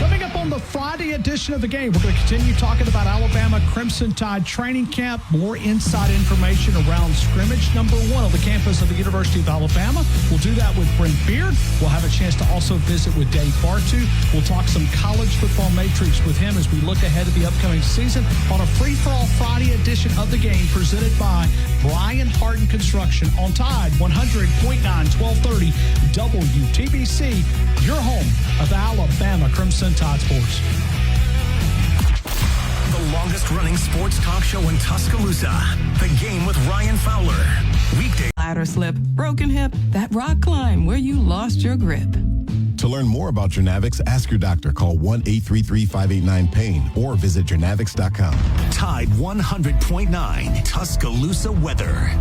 Coming up on the Friday edition of the game, we're going to continue talking about Alabama Crimson Tide training camp, more inside information around scrimmage number 1 on the campus of the University of Alabama. We'll do that with Brent Beard. We'll have a chance to also visit with Dave Bartu. We'll talk some college football matrix with him as we look ahead to the upcoming season on a free-for-all Friday edition of the game presented by Brian Harden Construction on Tide 100.9 1230 WTBC, your home of Alabama Crimson Tide Sports. The longest-running sports talk show in Tuscaloosa. The Game with Ryan Fowler. Weekday. Ladder slip, broken hip, that rock climb where you lost your grip. To learn more about Jernavix, ask your doctor. Call 1-833-589-PAIN or visit Jernavix.com. Tide 100.9 Tuscaloosa weather.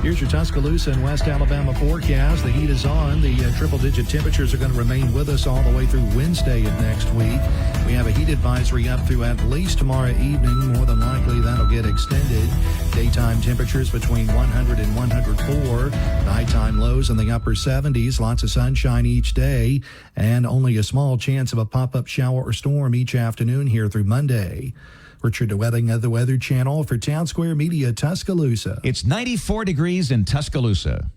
Here's your Tuscaloosa and West Alabama forecast. The heat is on. The triple-digit temperatures are going to remain with us all the way through Wednesday of next week. We have a heat advisory up through at least tomorrow evening. More than likely, that'll get extended. Daytime temperatures between 100 and 104. Nighttime lows in the upper 70s. Lots of sunshine each day. And only a small chance of a pop-up shower or storm each afternoon here through Monday. Richard DeWetting of the Weather Channel for Town Square Media, Tuscaloosa. It's 94 degrees in Tuscaloosa.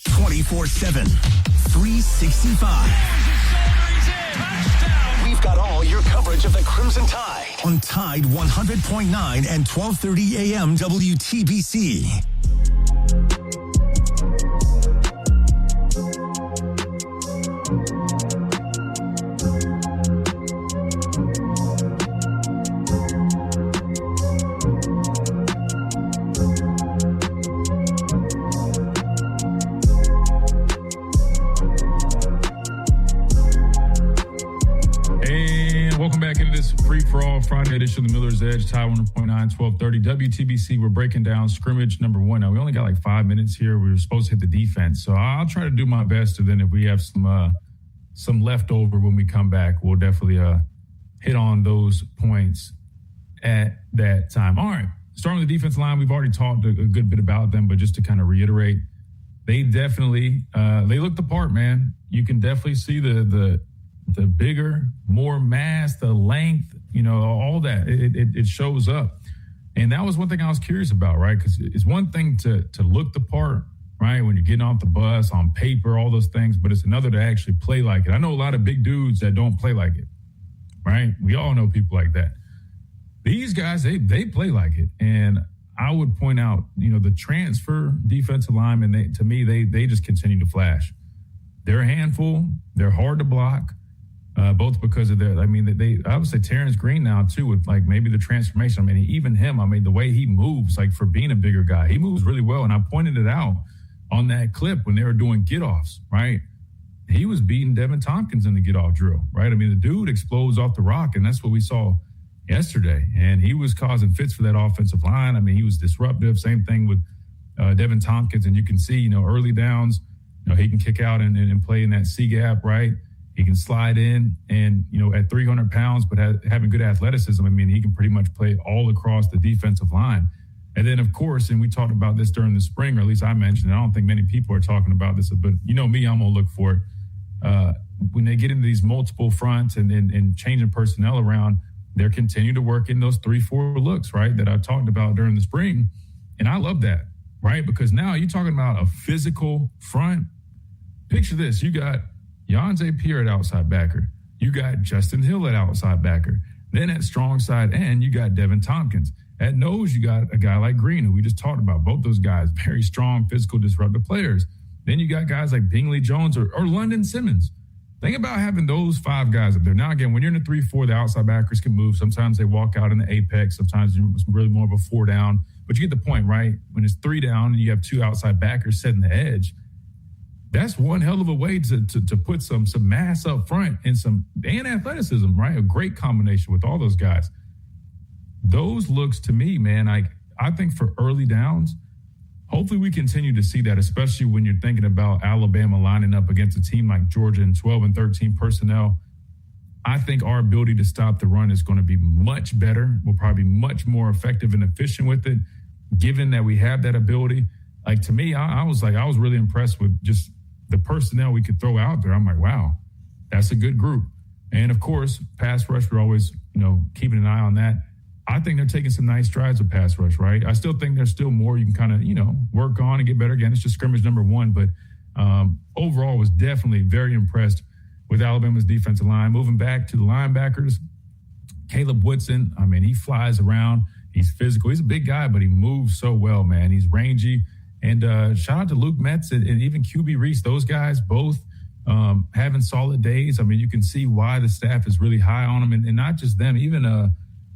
24/7, 365. We've got all your coverage of the Crimson Tide On Tide 100.9 and 1230 AM WTBC. Welcome back into this free-for-all Friday edition of the Miller's Edge, Tide 100.9, 1230 WTBC. We're breaking down scrimmage number 1. Now, we only got like 5 minutes here. We were supposed to hit the defense, so I'll try to do my best. And then if we have some leftover when we come back, we'll definitely hit on those points at that time. All right, starting with the defense line, we've already talked a good bit about them, but just to kind of reiterate, they definitely they look the part, man. You can definitely see the bigger, more mass, the length, all that. It shows up. And that was one thing I was curious about, right? Because it's one thing to look the part, right, when you're getting off the bus, on paper, all those things, but it's another to actually play like it. I know a lot of big dudes that don't play like it, right? We all know people like that. These guys, they play like it. And I would point out, the transfer defensive linemen, to me, they just continue to flash. They're a handful. They're hard to block. Both because of I would say Terrence Green now too, with like maybe the transformation. Even him, the way he moves, like for being a bigger guy, he moves really well. And I pointed it out on that clip when they were doing get-offs, right? He was beating Devin Tompkins in the get-off drill, right? The dude explodes off the rock, and that's what we saw yesterday. And he was causing fits for that offensive line. He was disruptive. Same thing with Devin Tompkins. And you can see, early downs, he can kick out and play in that C gap, right? He can slide in and, at 300 pounds, but having good athleticism, he can pretty much play all across the defensive line. And then, of course, and we talked about this during the spring, or at least I mentioned it. I don't think many people are talking about this, but me, I'm going to look for it. When they get into these multiple fronts and changing personnel around, they're continuing to work in those 3-4 looks, right, that I talked about during the spring. And I love that, right? Because now you're talking about a physical front. Picture this. You got Yonze Pierre at outside backer. You got Justin Hill at outside backer. Then at strong side end, you got Devin Tompkins. At nose, you got a guy like Green, who we just talked about. Both those guys, very strong, physical, disruptive players. Then you got guys like Bingley Jones or London Simmons. Think about having those 5 guys up there. Now, again, when you're in a 3-4, the outside backers can move. Sometimes they walk out in the apex. Sometimes it's really more of a 4 down. But you get the point, right? When it's 3 down and you have 2 outside backers setting the edge, that's one hell of a way to put some mass up front and athleticism, right? A great combination with all those guys. Those looks to me, man, I think for early downs, hopefully we continue to see that, especially when you're thinking about Alabama lining up against a team like Georgia in 12 and 13 personnel. I think our ability to stop the run is going to be much better. We'll probably be much more effective and efficient with it, given that we have that ability. Like, to me, I was really impressed with just the personnel we could throw out there. I'm like, wow, that's a good group. And, of course, pass rush, we're always, keeping an eye on that. I think they're taking some nice strides with pass rush, right? I still think there's still more you can kind of, work on and get better. Again, it's just scrimmage number one. But overall was definitely very impressed with Alabama's defensive line. Moving back to the linebackers, Caleb Woodson, he flies around. He's physical. He's a big guy, but he moves so well, man. He's rangy. And shout out to Luke Metz and even QB Reese. Those guys both having solid days. You can see why the staff is really high on them. And not just them, even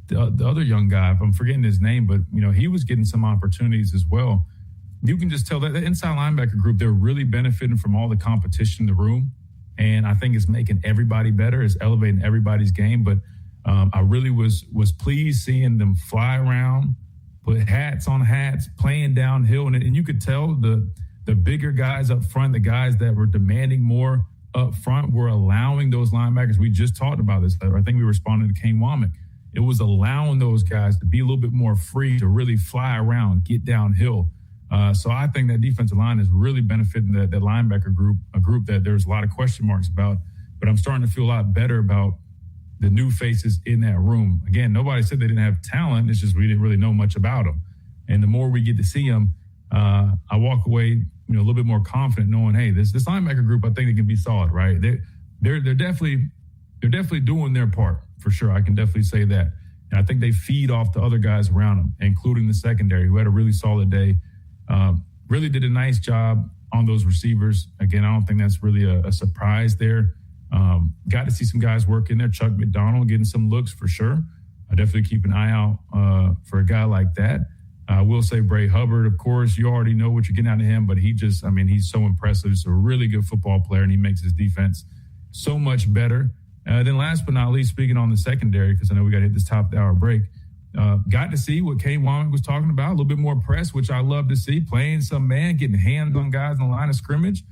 the other young guy, I'm forgetting his name, but, he was getting some opportunities as well. You can just tell that the inside linebacker group, they're really benefiting from all the competition in the room. And I think it's making everybody better. It's elevating everybody's game. But I really was pleased seeing them fly around, put hats on hats, playing downhill. And you could tell the bigger guys up front, the guys that were demanding more up front, were allowing those linebackers. We just talked about this. I think we responded to Kane Womack. It was allowing those guys to be a little bit more free to really fly around, get downhill. So I think that defensive line is really benefiting that linebacker group, a group that there's a lot of question marks about. But I'm starting to feel a lot better about the new faces in that room. Again, nobody said they didn't have talent. It's just we didn't really know much about them. And the more we get to see them, I walk away, a little bit more confident, knowing, hey, this linebacker group, I think they can be solid, right? They're definitely doing their part for sure. I can definitely say that. And I think they feed off the other guys around them, including the secondary, who had a really solid day. Really did a nice job on those receivers. Again, I don't think that's really a surprise there. Got to see some guys work in there. Chuck McDonald getting some looks for sure. I definitely keep an eye out for a guy like that. I will say Bray Hubbard, of course, you already know what you're getting out of him, but he's so impressive. He's a really good football player, and he makes his defense so much better. Then last but not least, speaking on the secondary, because I know we got to hit this top of the hour break, got to see what Kane Womack was talking about, a little bit more press, which I love to see, playing some man, getting hands on guys on the line of scrimmage.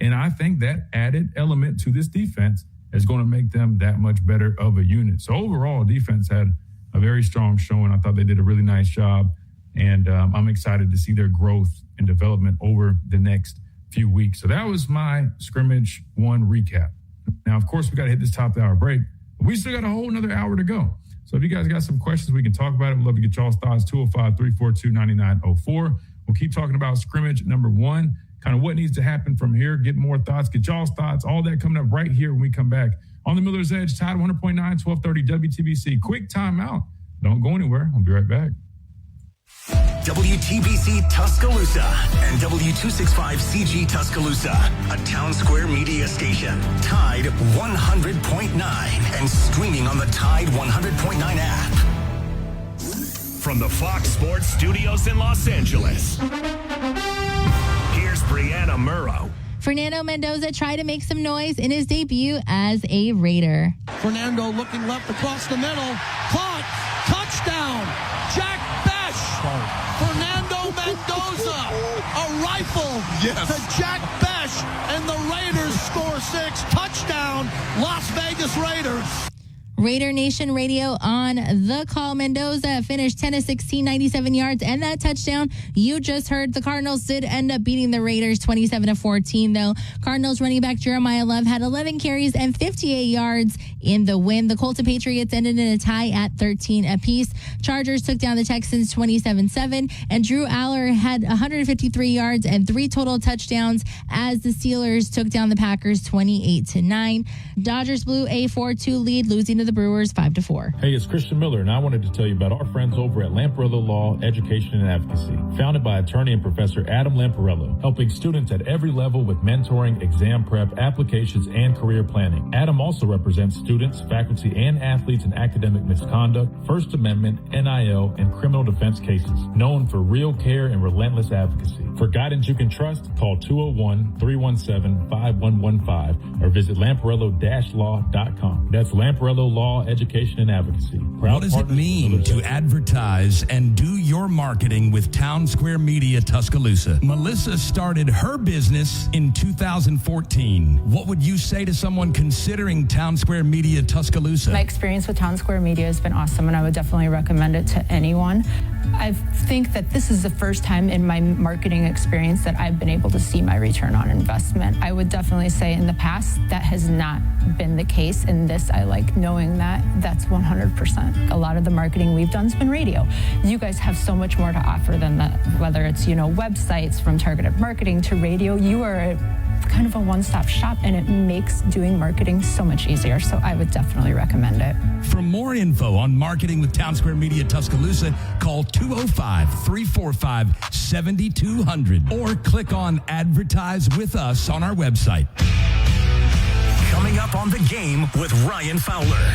And I think that added element to this defense is going to make them that much better of a unit. So overall, defense had a very strong showing. I thought they did a really nice job. And I'm excited to see their growth and development over the next few weeks. So that was my scrimmage one recap. Now, of course, we got to hit this top of the hour break. But we still got a whole another hour to go. So if you guys got some questions, we can talk about it. We'd love to get y'all's thoughts, 205-342-9904. We'll keep talking about scrimmage number one, kind of what needs to happen from here, get more thoughts, get y'all's thoughts, all that coming up right here when we come back on the Miller's Edge, Tide 100.9, 1230 WTBC. Quick timeout. Don't go anywhere. I'll be right back. WTBC Tuscaloosa and W265CG Tuscaloosa, a Town Square media station. Tide 100.9 and streaming on the Tide 100.9 app. From the Fox Sports Studios in Los Angeles, here's Brianna Murrow. Fernando Mendoza tried to make some noise in his debut as a Raider. Fernando looking left across the middle. Caught. Touchdown. Jack Besh. Fernando Mendoza. A rifle to Jack Besh. And the Raiders score 6. Touchdown. Las Vegas Raiders. Raider Nation Radio on the call. Mendoza finished 10 of 16, 97 yards, and that touchdown you just heard. The Cardinals did end up beating the Raiders 27-14, though. Cardinals running back Jeremiah Love had 11 carries and 58 yards in the win. The Colts and Patriots ended in a tie at 13 apiece. Chargers took down the Texans 27-7, and Drew Aller had 153 yards and 3 total touchdowns as the Steelers took down the Packers 28-9. Dodgers blew a 4-2 lead, losing to the Brewers 5-4. Hey, it's Christian Miller, and I wanted to tell you about our friends over at Lamparello Law, Education and Advocacy. Founded by attorney and Professor Adam Lamparello, helping students at every level with mentoring, exam prep, applications, and career planning. Adam also represents students, faculty, and athletes in academic misconduct, First Amendment, NIL, and criminal defense cases. Known for real care and relentless advocacy. For guidance you can trust, call 201-317-5115 or visit lamparello-law.com. That's Lamparello Law, Education, and Advocacy. What does it mean to advertise and do your marketing with Town Square Media Tuscaloosa? Melissa started her business in 2014. What would you say to someone considering Town Square Media Tuscaloosa? My experience with Town Square Media has been awesome, and I would definitely recommend it to anyone. I think that this is the first time in my marketing experience that I've been able to see my return on investment. I would definitely say in the past that has not been the case. In this, I like knowing that that's 100%. A lot of the marketing we've done has been radio. You guys have so much more to offer than that, whether it's, websites from targeted marketing to radio. You are kind of a one-stop shop, and it makes doing marketing so much easier. So I would definitely recommend it. For more info on marketing with Town Square Media Tuscaloosa, call 205-345-7200 or click on Advertise with Us on our website. Coming up on The Game with Ryan Fowler.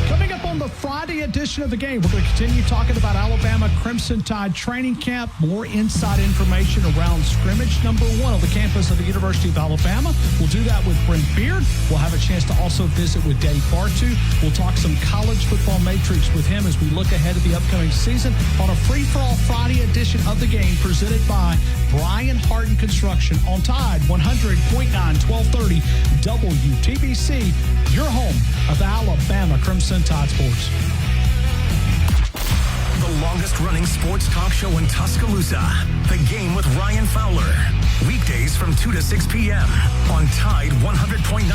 Coming up on the Friday edition of The Game, we're going to continue talking about Alabama Crimson Tide training camp, more inside information around scrimmage number 1 on the campus of the University of Alabama. We'll do that with Brent Beard. We'll have a chance to also visit with Dave Bartu. We'll talk some college football matrix with him as we look ahead to the upcoming season on a free-for-all Friday edition of The Game presented by Brian Harden Construction on Tide 100.9, 1230 WTBC, your home of Alabama Crimson Tide Sports. The longest running sports talk show in Tuscaloosa. The Game with Ryan Fowler. Weekdays from 2 to 6 p.m. on Tide 100.9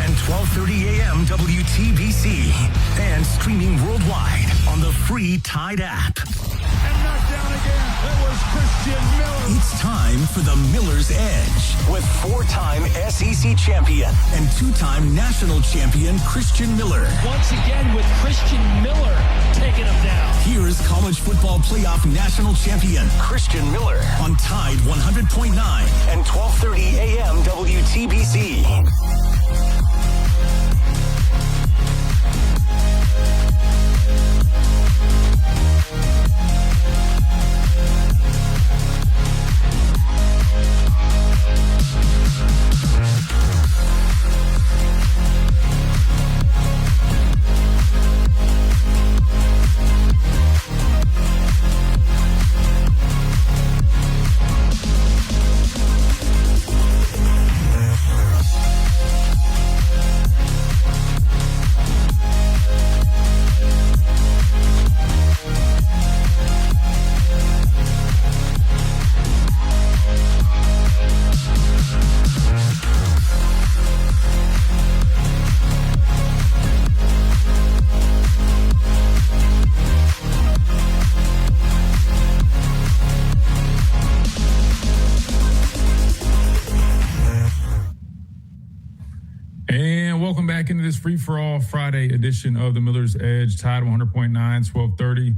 and 1230 a.m. WTBC. And streaming worldwide on the free Tide app. And knocked down again. That was Christian Miller. It's time for the Miller's Edge with 4-time SEC champion and 2-time national champion Christian Miller. Once again with Christian Miller taking him down. Here is college football playoff national champion Christian Miller on Tide 100.9 and 1230 a.m. WTBC. Back into this free-for-all Friday edition of the Miller's Edge, Tide 100.9, 1230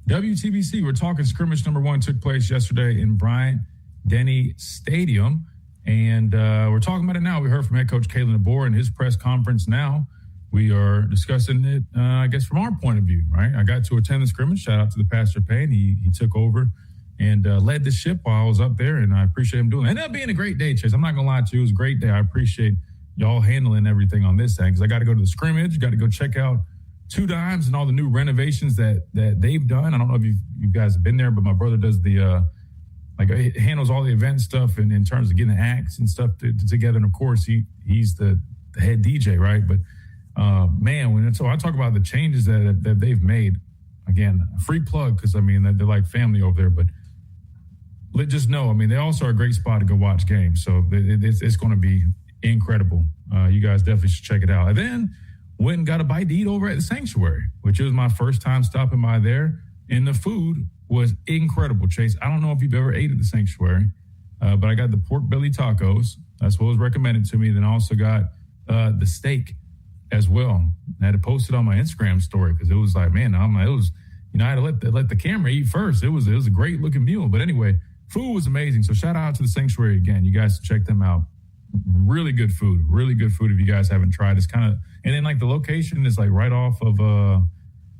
WTBC. We're talking scrimmage number 1 took place yesterday in Bryant-Denny Stadium, and we're talking about it now. We heard from head coach Kalen DeBoer in his press conference now. We are discussing it, I guess, from our point of view, right? I got to attend the scrimmage. Shout out to the Pastor Payne. He took over and led the ship while I was up there, and I appreciate him doing it. Ended up being a great day, Chase. I'm not going to lie to you. It was a great day. I appreciate y'all handling everything on this end because I got to go to the scrimmage, got to go check out Two Dimes and all the new renovations that they've done. I don't know if you guys have been there, but my brother does the handles all the event stuff and in terms of getting the acts and stuff together. And of course, he's the head DJ, right? But so I talk about the changes that they've made. Again, free plug because they're like family over there, but just know, they also are a great spot to go watch games. So it's going to be incredible. You guys definitely should check it out. And then went and got a bite to eat over at the Sanctuary, which was my first time stopping by there. And the food was incredible, Chase. I don't know if you've ever ate at the Sanctuary, but I got the pork belly tacos. That's what was recommended to me. Then I also got the steak as well. I had to post it on my Instagram story because it was like, I had to let the camera eat first. It was a great looking meal. But anyway, food was amazing. So shout out to the Sanctuary again. You guys check them out. Really good food if you guys haven't tried. It's kind of, and then the location is right off of kind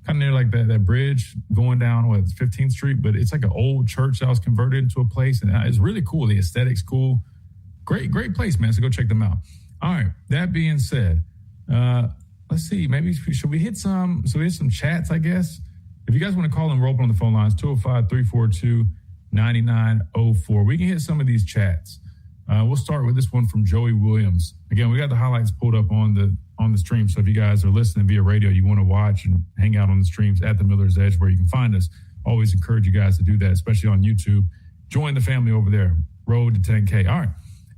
of near that bridge going down 15th Street, but it's like an old church that was converted into a place, and it's really cool. The aesthetic's cool. Great place, man. So go check them out. All right. That being said, let's see. Maybe should we hit some? So here's some chats, I guess. If you guys want to call and roll up on the phone lines, 205-342-9904. We can hit some of these chats. We'll start with this one from Joey Williams. Again, we got the highlights pulled up on the stream. So if you guys are listening via radio, you want to watch and hang out on the streams at the Miller's Edge, where you can find us always encourage you guys to do that, especially on YouTube. Join the family over there. Road to 10K. All right.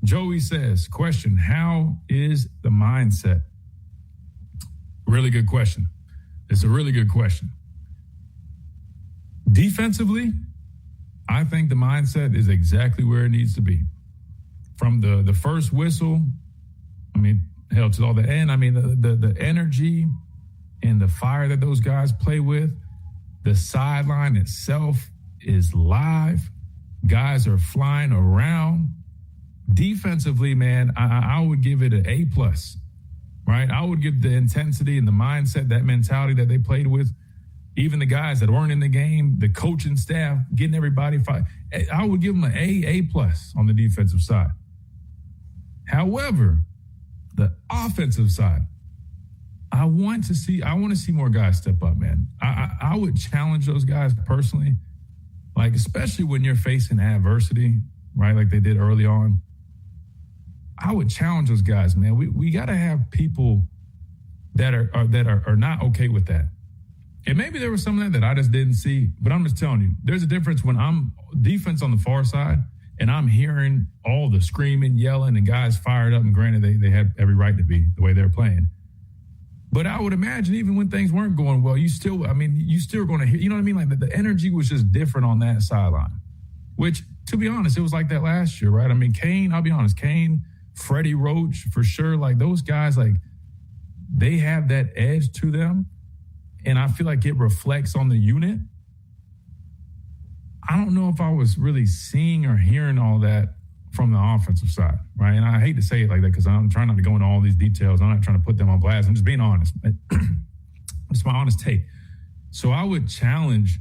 Joey says, question, how is the mindset? Really good question. It's a really good question. Defensively, I think the mindset is exactly where it needs to be. From the first whistle, I mean, hell, to all the end, I mean, the energy and the fire that those guys play with, the sideline itself is live. Guys are flying around. Defensively, man, I would give it an A+, right? I would give the intensity and the mindset, that mentality that they played with, even the guys that weren't in the game, the coaching staff, getting everybody fired. I would give them an A+ on the defensive side. However, the offensive side, I want to see more guys step up, man. I would challenge those guys personally, like especially when you're facing adversity, right? Like they did early on. I would challenge those guys, man. We got to have people that are not okay with that. And maybe there was some of that I just didn't see, but I'm just telling you, there's a difference when I'm defense on the far side and I'm hearing all the screaming, yelling, and guys fired up. And granted, they had every right to be the way they're playing. But I would imagine even when things weren't going well, you still going to hear, you know what I mean? Like the energy was just different on that sideline, which, to be honest, it was like that last year, right? I mean, Kane, I'll be honest, Kane, Freddie Roach, for sure, like those guys, like they have that edge to them. And I feel like it reflects on the unit. I don't know if I was really seeing or hearing all that from the offensive side, right? And I hate to say it like that because I'm trying not to go into all these details. I'm not trying to put them on blast. I'm just being honest. It's my honest take. So I would challenge,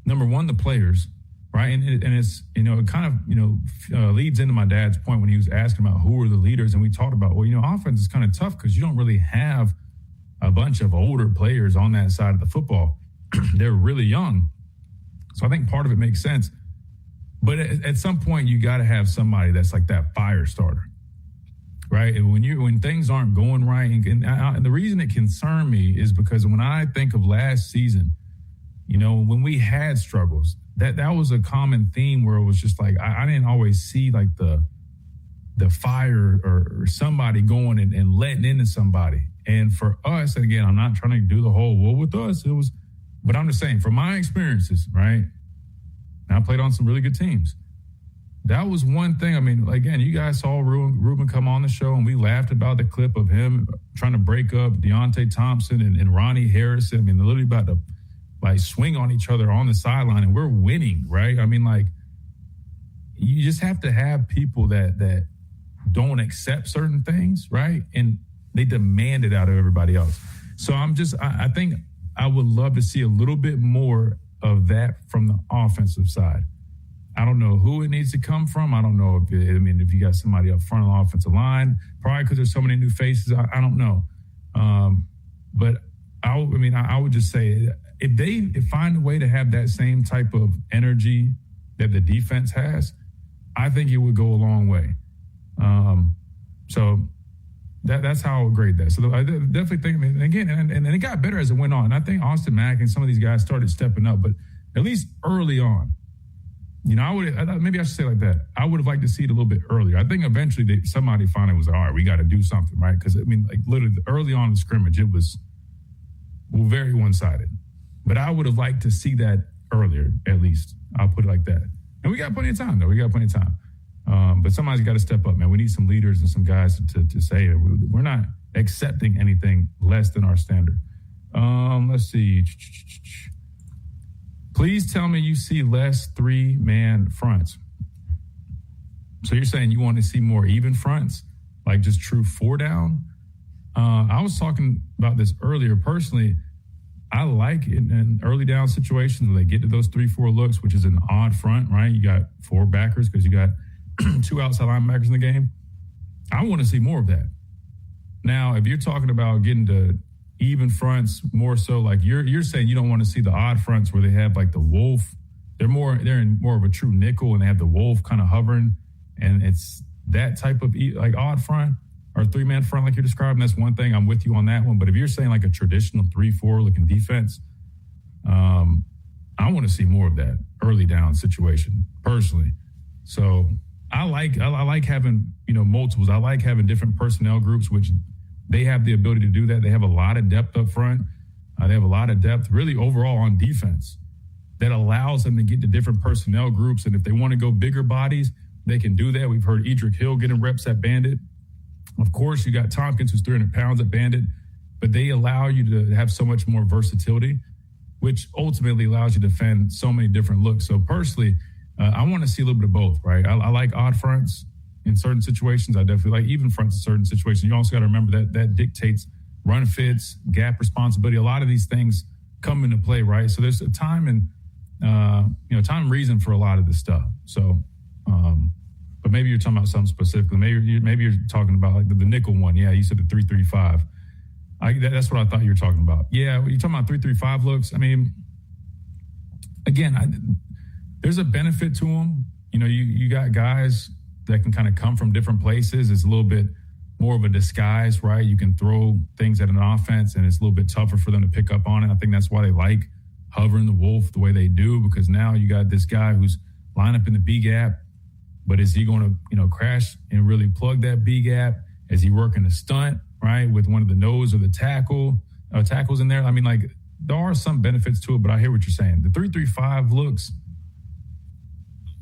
number one, the players, right? And it's, it kind of, leads into my dad's point when he was asking about who are the leaders. And we talked about, offense is kind of tough because you don't really have a bunch of older players on that side of the football. They're really young. So I think part of it makes sense. But at some point, you got to have somebody that's like that fire starter, right? And when things aren't going right, and the reason it concerned me is because when I think of last season, when we had struggles, that was a common theme where it was just like I didn't always see like the fire or somebody going and letting into somebody. And for us, and again, I'm not trying to do the whole, well, with us, it was, but I'm just saying, from my experiences, right? And I played on some really good teams. That was one thing. I mean, again, you guys saw Ruben come on the show, and we laughed about the clip of him trying to break up Deontay Thompson and Ronnie Harrison. I mean, they're literally about to like swing on each other on the sideline, and we're winning, right? I mean, like, you just have to have people that don't accept certain things, right? And they demand it out of everybody else. So I think I would love to see a little bit more of that from the offensive side. I don't know who it needs to come from. I don't know if you got somebody up front on the offensive line, probably because there's so many new faces. I don't know. But I would just say if they find a way to have that same type of energy that the defense has, I think it would go a long way. So that's how I would grade that. So I definitely think, and it got better as it went on. And I think Austin Mack and some of these guys started stepping up, but at least early on, maybe I should say it like that. I would have liked to see it a little bit earlier. I think eventually somebody finally was like, all right, we got to do something, right? Because literally early on in the scrimmage, it was very one-sided. But I would have liked to see that earlier, at least. I'll put it like that. And we got plenty of time, though. But somebody's got to step up, man. We need some leaders and some guys to say it. We're not accepting anything less than our standard. Let's see. Please tell me you see less 3-man fronts. So you're saying you want to see more even fronts, like just true 4-down? I was talking about this earlier. Personally, I like in early down situations when they get to those 3-4 looks, which is an odd front, right? You got 4 backers because you got 2 outside linebackers in the game. I want to see more of that. Now, if you're talking about getting to even fronts, more so like you're saying you don't want to see the odd fronts where they have like the wolf. They're in more of a true nickel and they have the wolf kind of hovering, and it's that type of like odd front or 3-man front like you're describing. That's one thing. I'm with you on that one. But if you're saying like a traditional 3-4 looking defense, I want to see more of that early down situation personally. So I like having, multiples. I like having different personnel groups, which they have the ability to do that. They have a lot of depth up front. They have a lot of depth really overall on defense that allows them to get to different personnel groups. And if they want to go bigger bodies, they can do that. We've heard Edric Hill getting reps at Bandit. Of course, you got Tompkins, who's 300 pounds at Bandit, but they allow you to have so much more versatility, which ultimately allows you to defend so many different looks. So personally, I want to see a little bit of both, right? I like odd fronts in certain situations. I definitely like even fronts in certain situations. You also got to remember that dictates run fits, gap responsibility. A lot of these things come into play, right? So there's a time and time and reason for a lot of this stuff. So, but maybe you're talking about something specifically. Maybe you're talking about like the nickel one. Yeah, you said the 3-3-5. That's what I thought you were talking about. Yeah, when you're talking about 3-3-5 looks, I mean, again, there's a benefit to them. You got guys that can kind of come from different places. It's a little bit more of a disguise, right? You can throw things at an offense, and it's a little bit tougher for them to pick up on it. I think that's why they like hovering the wolf the way they do, because now you got this guy who's lined up in the B gap, but is he going to, crash and really plug that B gap? Is he working a stunt, right, with one of the nose or the tackles in there? I mean, like, there are some benefits to it, but I hear what you're saying. The 3-3-5 looks,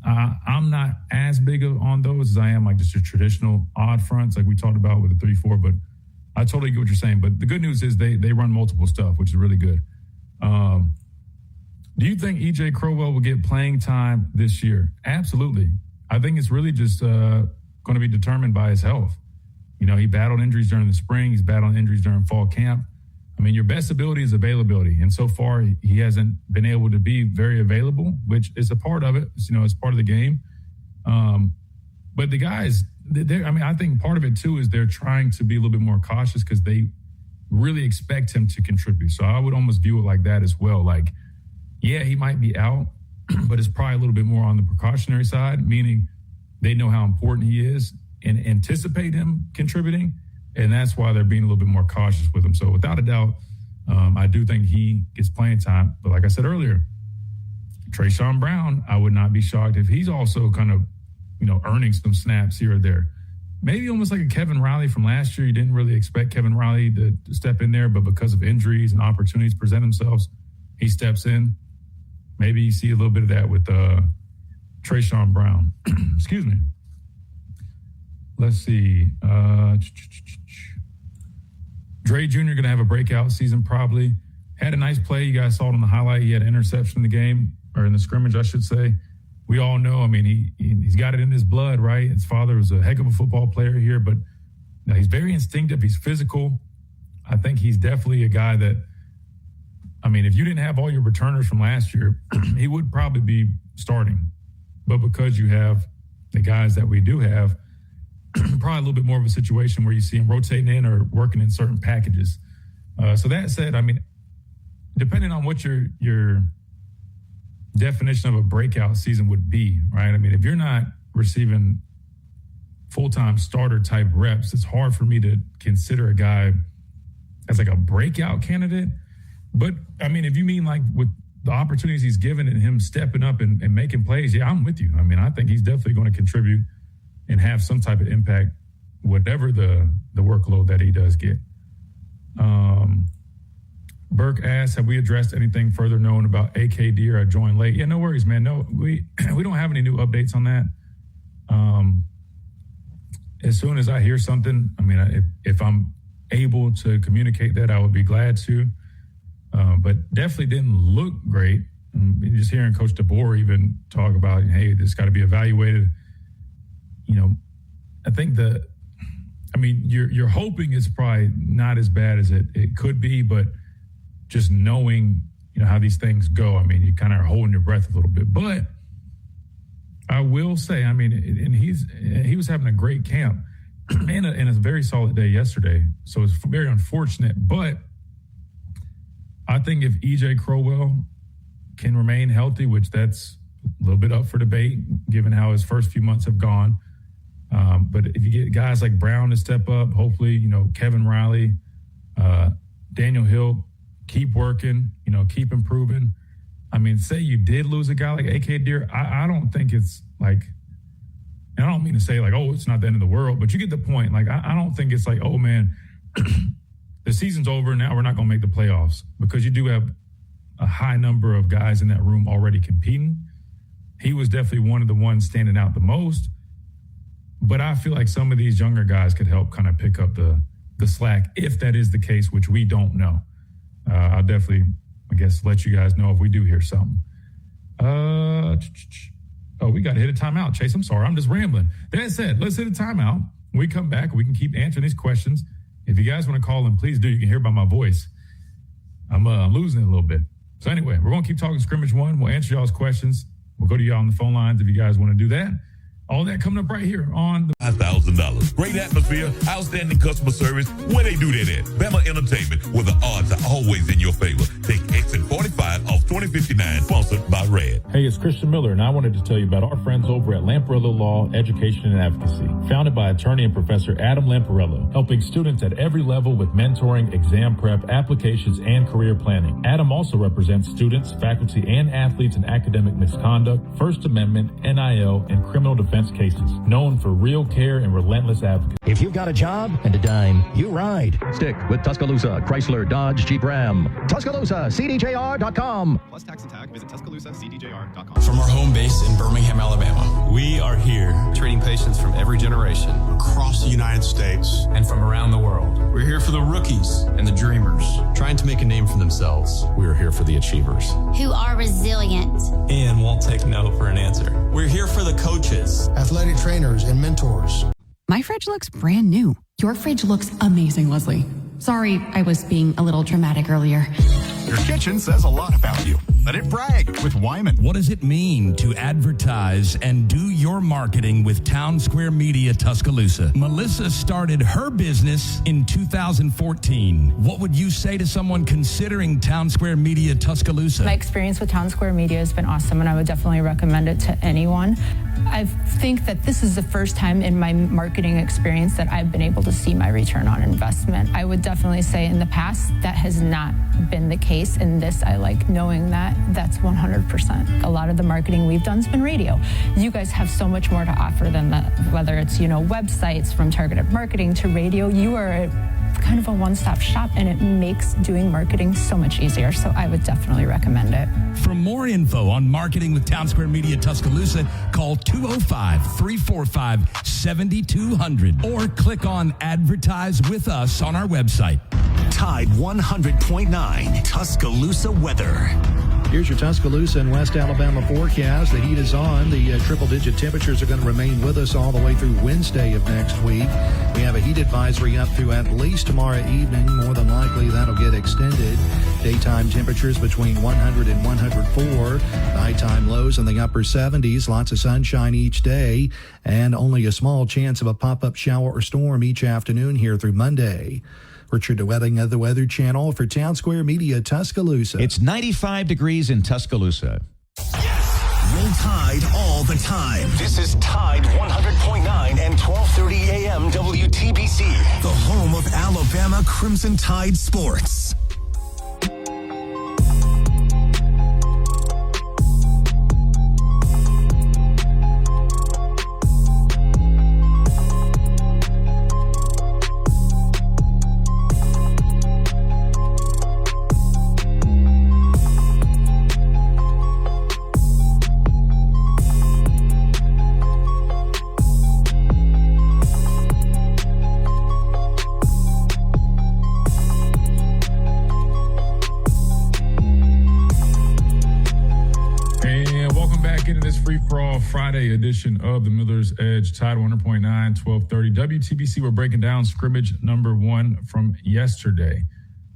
I'm not as big on those as I am like just your traditional odd fronts like we talked about with the 3-4, but I totally get what you're saying. But the good news is they run multiple stuff, which is really good. Do you think E.J. Crowell will get playing time this year? Absolutely. I think it's really just going to be determined by his health. He battled injuries during the spring. He's battled injuries during fall camp. I mean, your best ability is availability. And so far, he hasn't been able to be very available, which is a part of it. It's part of the game. But the guys, I think part of it, too, is they're trying to be a little bit more cautious because they really expect him to contribute. So I would almost view it like that as well. Like, yeah, he might be out, but it's probably a little bit more on the precautionary side, meaning they know how important he is and anticipate him contributing. And that's why they're being a little bit more cautious with him. So without a doubt, I do think he gets playing time. But like I said earlier, Trayshawn Brown, I would not be shocked if he's also kind of, earning some snaps here or there. Maybe almost like a Kevin Riley from last year. You didn't really expect Kevin Riley to step in there, but because of injuries and opportunities present themselves, he steps in. Maybe you see a little bit of that with Trayshawn Brown. Excuse me. Let's see. Dre Jr. going to have a breakout season probably. Had a nice play. You guys saw it on the highlight. He had an interception in the game, or in the scrimmage, I should say. We all know, he's got it in his blood, right? His father was a heck of a football player here, but he's very instinctive. He's physical. I think he's definitely a guy that, if you didn't have all your returners from last year, he would probably be starting. But because you have the guys that we do have, probably a little bit more of a situation where you see him rotating in or working in certain packages. So that said, depending on what your definition of a breakout season would be, right? If you're not receiving full-time starter type reps, it's hard for me to consider a guy as like a breakout candidate. But if you mean like with the opportunities he's given and him stepping up and making plays, yeah, I'm with you. I think he's definitely going to contribute and have some type of impact, whatever the workload that he does get. Burke asks, have we addressed anything further known about AKD or I joined late? Yeah, no worries, man. No, we don't have any new updates on that. As soon as I hear something, if I'm able to communicate that, I would be glad to. But definitely didn't look great. Just hearing Coach DeBoer even talk about, hey, this got to be evaluated. I think you're hoping it's probably not as bad as it could be, but just knowing, how these things go, you kind of are holding your breath a little bit. But I will say, and he was having a great camp and a very solid day yesterday. So it's very unfortunate. But I think if E.J. Crowell can remain healthy, which that's a little bit up for debate given how his first few months have gone. But if you get guys like Brown to step up, hopefully, Kevin Riley, Daniel Hill, keep working, keep improving. I mean, say you did lose a guy like AK Deer, I don't think it's like, and I don't mean to say like, oh, it's not the end of the world, but you get the point. Like, I don't think it's like, oh man, the season's over, now we're not going to make the playoffs, because you do have a high number of guys in that room already competing. He was definitely one of the ones standing out the most. But I feel like some of these younger guys could help kind of pick up the slack, if that is the case, which we don't know. I'll definitely, I guess, let you guys know if we do hear something. We got to hit a timeout, Chase. I'm sorry. I'm just rambling. That said, let's hit a timeout. When we come back, we can keep answering these questions. If you guys want to call in, please do. You can hear by my voice. I'm losing it a little bit. So anyway, we're going to keep talking scrimmage one. We'll answer y'all's questions. We'll go to y'all on the phone lines if you guys want to do that. All that coming up right here on the $5,000. Great atmosphere, outstanding customer service. Where they do that at? Bama Entertainment, where the odds are always in your favor. Take exit 45 off 2059, sponsored by Red. Hey, it's Christian Miller, and I wanted to tell you about our friends over at Lamparello Law, Education and Advocacy. Founded by attorney and Professor Adam Lamparello, helping students at every level with mentoring, exam prep, applications, and career planning. Adam also represents students, faculty, and athletes in academic misconduct, First Amendment, NIL, and criminal defense cases. Known for real care and relentless advocacy. If you've got a job and a dime, you ride. Stick with Tuscaloosa, Chrysler, Dodge, Jeep, Ram. Tuscaloosa, CDJR.com. Plus tax and tag, visit TuscaloosaCDJR.com. From our home base in Birmingham, Alabama, we are here treating patients from every generation across the United States and from around the world. We're here for the rookies and the dreamers trying to make a name for themselves. We are here for the achievers who are resilient and won't take no for an answer. We're here for the coaches, athletic trainers, and mentors. My fridge looks brand new. Your fridge looks amazing, Leslie. Sorry, I was being a little dramatic earlier. Your kitchen says a lot about you. Let it brag with Wyman. What does it mean to advertise and do your marketing with Town Square Media Tuscaloosa? Melissa started her business in 2014. What would you say to someone considering Town Square Media Tuscaloosa? My experience with Town Square Media has been awesome, and I would definitely recommend it to anyone. I think that this is the first time in my marketing experience that I've been able to see my return on investment. I would definitely say in the past that has not been the case. In this, I like knowing that that's 100%. A lot of the marketing we've done has been radio. You guys have so much more to offer than that, whether it's, websites, from targeted marketing to radio. You are kind of a one-stop shop, and it makes doing marketing so much easier. So I would definitely recommend it. For more info on marketing with Town Square Media Tuscaloosa, call 205-345-7200 or click on Advertise with Us on our website. Tide 100.9 Tuscaloosa weather. Here's your Tuscaloosa and West Alabama forecast. The heat is on. The triple-digit temperatures are going to remain with us all the way through Wednesday of next week. We have a heat advisory up through at least tomorrow evening. More than likely, that'll get extended. Daytime temperatures between 100 and 104. Nighttime lows in the upper 70s. Lots of sunshine each day, and only a small chance of a pop-up shower or storm each afternoon here through Monday. Richard DeWetting of the Weather Channel for Town Square Media Tuscaloosa. It's 95 degrees in Tuscaloosa. Roll Tide all the time. This is Tide 100.9 and 12:30 a.m. WTBC, the home of Alabama Crimson Tide sports. Friday edition of the Miller's Edge, Tide 100.9, 12:30 WTBC. We're breaking down scrimmage number 1 from yesterday.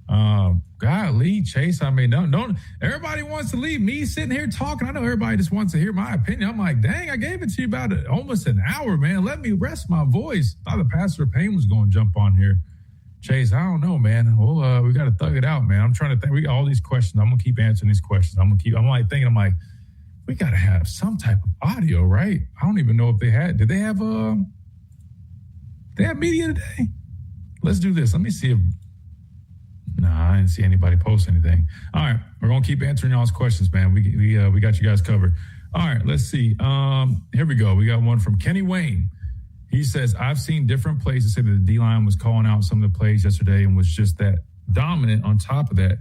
Golly, Chase, I mean, don't everybody wants to leave me sitting here talking. I know everybody just wants to hear my opinion. I'm like, dang, I gave it to you about almost an hour, man. Let me rest my voice. I thought the Pastor Payne was going to jump on here. Chase, I don't know, man. Well, we got to thug it out, man. I'm trying to think. We got all these questions. I'm going to keep answering these questions. I'm like, we got to have some type of audio, right? I don't even know if they had. Did they have media today? Let's do this. Let me see if I didn't see anybody post anything. All right, we're gonna keep answering y'all's questions, man. We got you guys covered. All right, let's see. Here we go. We got one from Kenny Wayne. He says, I've seen different places say that the D-line was calling out some of the plays yesterday and was just that dominant on top of that.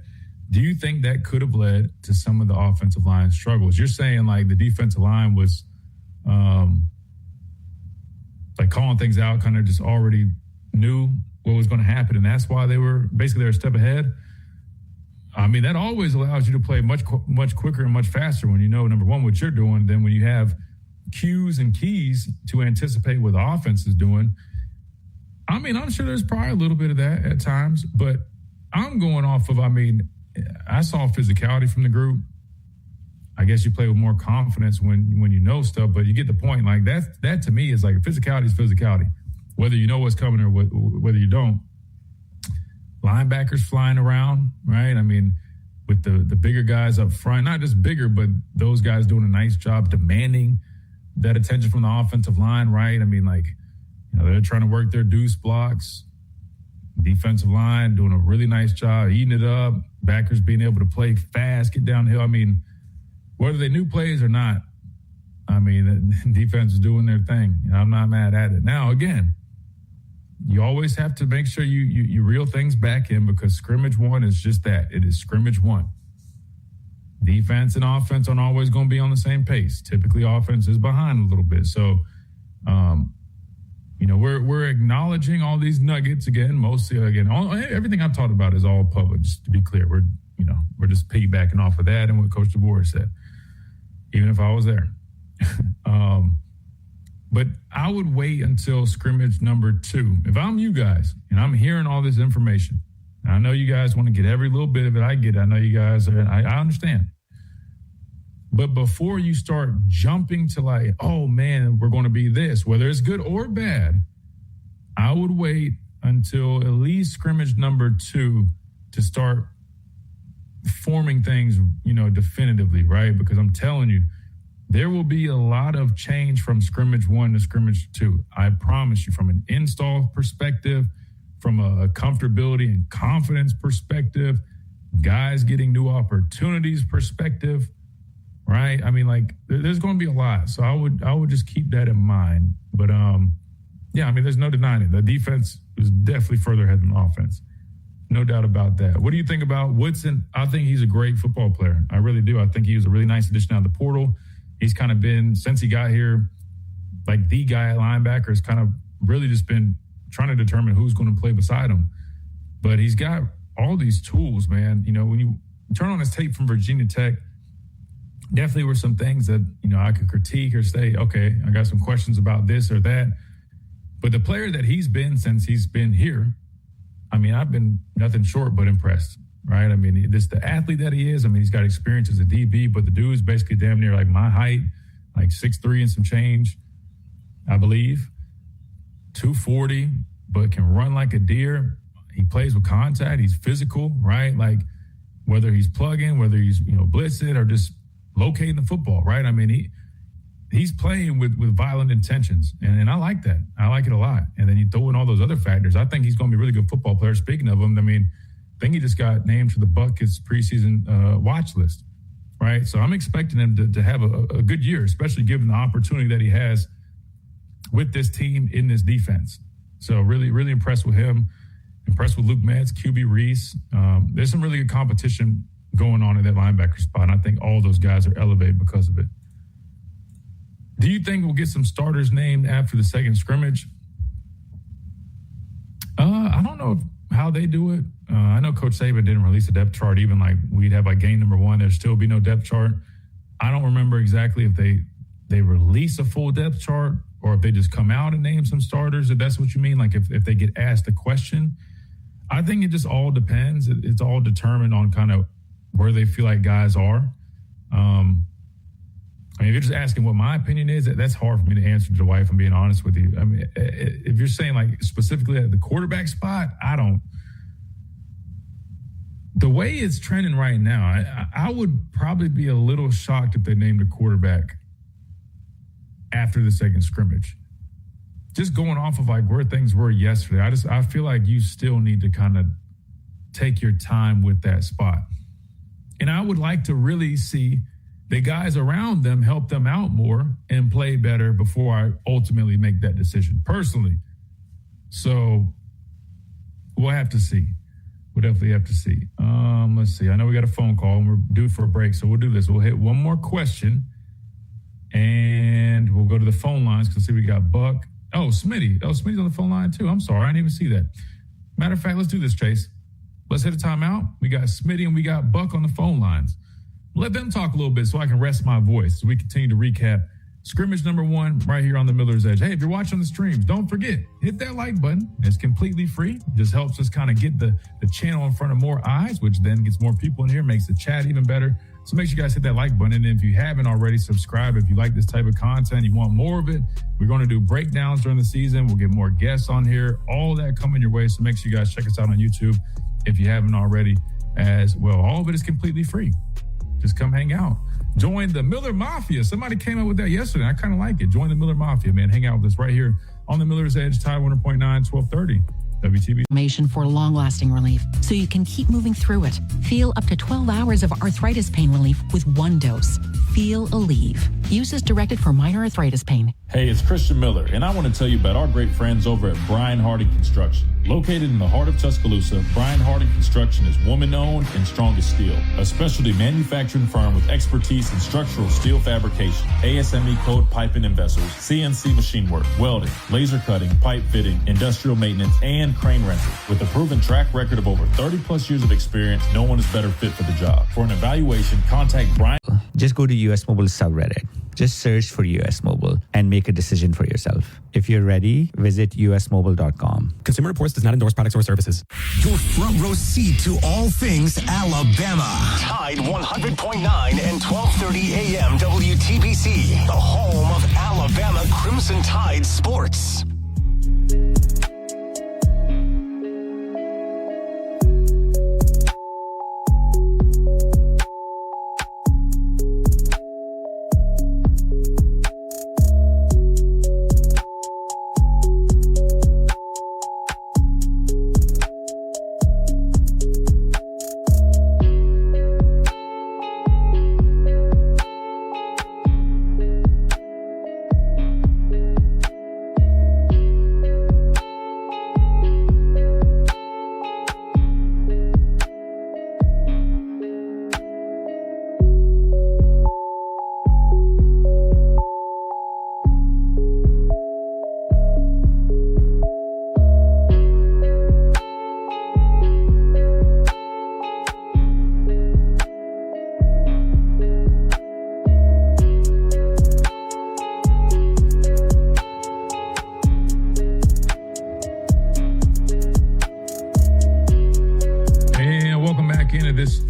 Do you think that could have led to some of the offensive line struggles? You're saying like the defensive line was like calling things out, kind of just already knew what was going to happen, and that's why they were a step ahead. I mean, that always allows you to play much quicker and much faster when you know, number one, what you're doing, than when you have cues and keys to anticipate what the offense is doing. I mean, I'm sure there's probably a little bit of that at times, but I'm going off of, I saw physicality from the group. I guess you play with more confidence when you know stuff, but you get the point. Like that to me is like physicality is physicality, whether you know what's coming or whether you don't. Linebackers flying around, right? I mean, with the bigger guys up front, not just bigger, but those guys doing a nice job demanding that attention from the offensive line, right? I mean, like, they're trying to work their deuce blocks. Defensive line doing a really nice job, eating it up. Backers being able to play fast, get downhill. I mean, whether they knew plays or not, I mean, the defense is doing their thing. I'm not mad at it. Now, again, you always have to make sure you reel things back in, because scrimmage one is just that. It is scrimmage one. Defense and offense aren't always going to be on the same pace. Typically, offense is behind a little bit. So, we're acknowledging all these nuggets again. Mostly, everything I've talked about is all public. Just to be clear, we're just piggybacking off of that and what Coach DeBoer said. Even if I was there. But I would wait until scrimmage number 2. If I'm you guys and I'm hearing all this information, I know you guys want to get every little bit of it. I get it. I know you guys are, I understand. But before you start jumping to like, oh man, we're going to be this, whether it's good or bad, I would wait until at least scrimmage number 2 to start forming things, definitively, right? Because I'm telling you, there will be a lot of change from scrimmage 1 to scrimmage 2. I promise you, from an install perspective, from a comfortability and confidence perspective, guys getting new opportunities perspective, right? I mean, like, there's going to be a lot. So I would just keep that in mind. But, there's no denying it. The defense is definitely further ahead than the offense. No doubt about that. What do you think about Woodson? I think he's a great football player. I really do. I think he was a really nice addition out of the portal. He's kind of been, since he got here, like the guy at linebacker has kind of really just been trying to determine who's going to play beside him. But he's got all these tools, man. When you turn on his tape from Virginia Tech, definitely were some things that, I could critique or say, okay, I got some questions about this or that. But the player that he's been since he's been here, I mean, I've been nothing short but impressed. Right? I mean, this the athlete that he is. I mean, he's got experience as a DB, but the dude is basically damn near like my height, like 6'3" and some change, I believe. 240, but can run like a deer. He plays with contact. He's physical, right? Like, whether he's plugging, whether he's, blitzing or just locating the football, right? I mean, he's playing with violent intentions, and I like that. I like it a lot. And then you throw in all those other factors. I think he's going to be a really good football player. Speaking of him, I mean, I think he just got named to the Buckets preseason watch list, right? So I'm expecting him to have a good year, especially given the opportunity that he has with this team in this defense. So really, really impressed with him. Impressed with Luke Metz, QB Reese. There's some really good competition going on in that linebacker spot, and I think all those guys are elevated because of it. Do you think we'll get some starters named after the second scrimmage? I don't know how they do it. I know Coach Saban didn't release a depth chart. Even like we'd have like game number 1, there'd still be no depth chart. I don't remember exactly if they release a full depth chart or if they just come out and name some starters, if that's what you mean. Like if they get asked a question, I think it just all depends. It's all determined on kind of where they feel like guys are. I mean, if you're just asking what my opinion is, that's hard for me to answer to the wife, if I'm being honest with you. I mean, if you're saying like specifically at the quarterback spot, the way it's trending right now, I would probably be a little shocked if they named a quarterback after the second scrimmage. Just going off of like where things were yesterday, I feel like you still need to kind of take your time with that spot. And I would like to really see the guys around them help them out more and play better before I ultimately make that decision personally. So we'll have to see. We'll definitely have to see. Let's see. I know we got a phone call and we're due for a break. So we'll do this. We'll hit one more question and we'll go to the phone lines because see we got Buck. Oh, Smitty. Oh, Smitty's on the phone line too. I'm sorry. I didn't even see that. Matter of fact, let's do this, Chase. Let's hit a timeout. We got Smitty and we got Buck on the phone lines. Let them talk a little bit so I can rest my voice so we continue to recap scrimmage number 1 right here on the Miller's Edge. Hey, if you're watching the streams, don't forget, hit that like button. It's completely free. It just helps us kind of get the channel in front of more eyes, which then gets more people in here, makes the chat even better. So make sure you guys hit that like button. And if you haven't already, subscribe. If you like this type of content, you want more of it, we're going to do breakdowns during the season. We'll get more guests on here, all that coming your way. So make sure you guys check us out on YouTube if you haven't already as well. All of it is completely free. Just come hang out. Join the Miller Mafia. Somebody came up with that yesterday. I kind of like it. Join the Miller Mafia, man. Hang out with us right here on the Miller's Edge, Tide 100.9, 1230. WTB. Information for long-lasting relief, so you can keep moving through it. Feel up to 12 hours of arthritis pain relief with one dose. Feel Aleve. Use as directed for minor arthritis pain. Hey, it's Christian Miller, and I want to tell you about our great friends over at Brian Harding Construction. Located in the heart of Tuscaloosa, Brian Harding Construction is woman-owned and strong as steel, a specialty manufacturing firm with expertise in structural steel fabrication, ASME code piping and vessels, CNC machine work, welding, laser cutting, pipe fitting, industrial maintenance, and crane rental. With a proven track record of over 30-plus years of experience, no one is better fit for the job. For an evaluation, contact Brian. Just go to US Mobile subreddit. Just search for US Mobile and make a decision for yourself. If you're ready, visit usmobile.com. Consumer Reports does not endorse products or services. Your front row seat to all things Alabama. Tide 100.9 and 1230 AM WTBC, the home of Alabama Crimson Tide sports.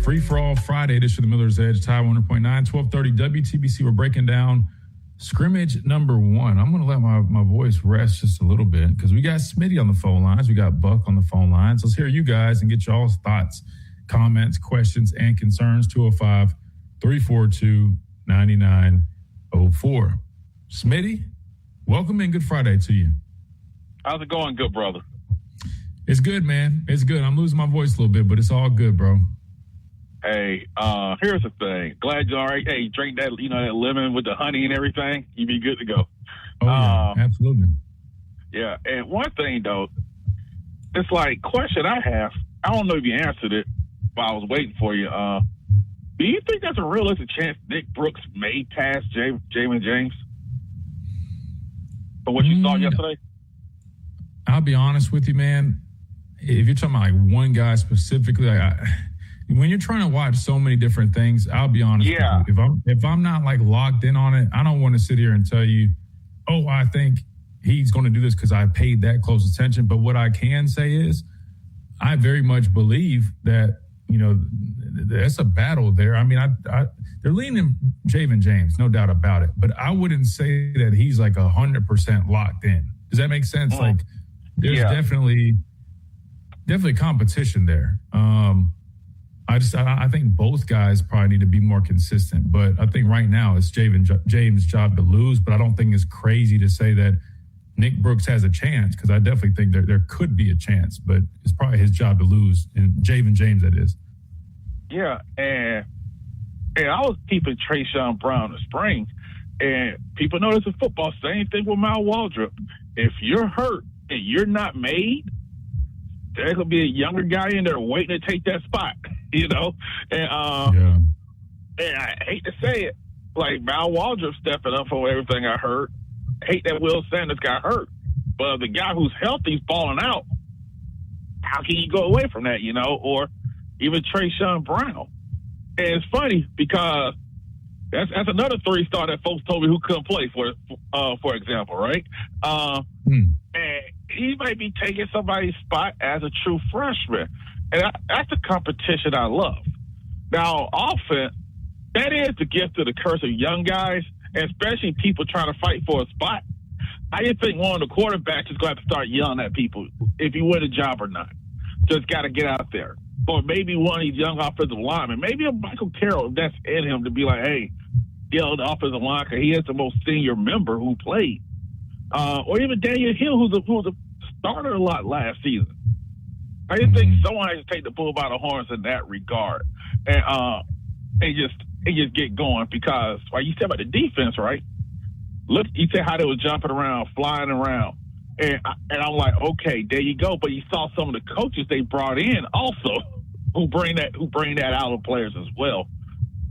Free-for-all Friday edition of the Miller's Edge, Tide 100.9, 1230 WTBC. We're breaking down scrimmage number 1. I'm going to let my voice rest just a little bit because we got Smitty on the phone lines. We got Buck on the phone lines. Let's hear you guys and get y'all's thoughts, comments, questions, and concerns. 205-342-9904. Smitty, welcome and good Friday to you. How's it going, good brother? It's good, man. It's good. I'm losing my voice a little bit, but it's all good, bro. Hey, here's the thing. Glad you're all right. Hey, drink that, that lemon with the honey and everything. You be good to go. Oh, yeah, absolutely. Yeah, and one thing, though, it's like, question I have, I don't know if you answered it, but I was waiting for you. Do you think there's a realistic chance Nick Brooks may pass Jamin James? For what you saw yesterday? I'll be honest with you, man. If you're talking about like one guy specifically, when you're trying to watch so many different things, I'll be honest with you. If I'm not like locked in on it, I don't want to sit here and tell you, oh, I think he's going to do this because I paid that close attention. But what I can say is I very much believe that, that's a battle there. I mean, they're leaning Jamin James, no doubt about it. But I wouldn't say that he's like 100% locked in. Does that make sense? Like there's definitely competition there. I think both guys probably need to be more consistent, but I think right now it's James' job to lose, but I don't think it's crazy to say that Nick Brooks has a chance, because I definitely think there could be a chance, but it's probably his job to lose. And Javen James, that is. Yeah, and I was keeping Trayshawn Brown in spring, and people know this in football. Same thing with Mal Waldrop. If you're hurt and you're not made, there's gonna be a younger guy in there waiting to take that spot, you know. And I hate to say it, like Mal Waldrop stepping up for everything I heard. I hate that Will Sanders got hurt, but the guy who's healthy is falling out. How can you go away from that, you know? Or even Trayshawn Brown. And it's funny because that's another 3-star that folks told me who couldn't play, for example, right? And he might be taking somebody's spot as a true freshman. And that's the competition I love. Now, offense, that is the gift of the curse of young guys, and especially people trying to fight for a spot. I just think one of the quarterbacks is going to have to start yelling at people if you win a job or not. Just got to get out there. Or maybe one of these young offensive linemen, maybe a Michael Carroll, that's in him to be like, hey, yell the offensive line because he is the most senior member who played. Or even Daniel Hill, who's a starter a lot last season. I just think someone has to take the bull by the horns in that regard. And just get going because, like you said about the defense, right? Look, you said how they were jumping around, flying around. And I'm like, okay, there you go. But you saw some of the coaches they brought in also who bring that out of players as well.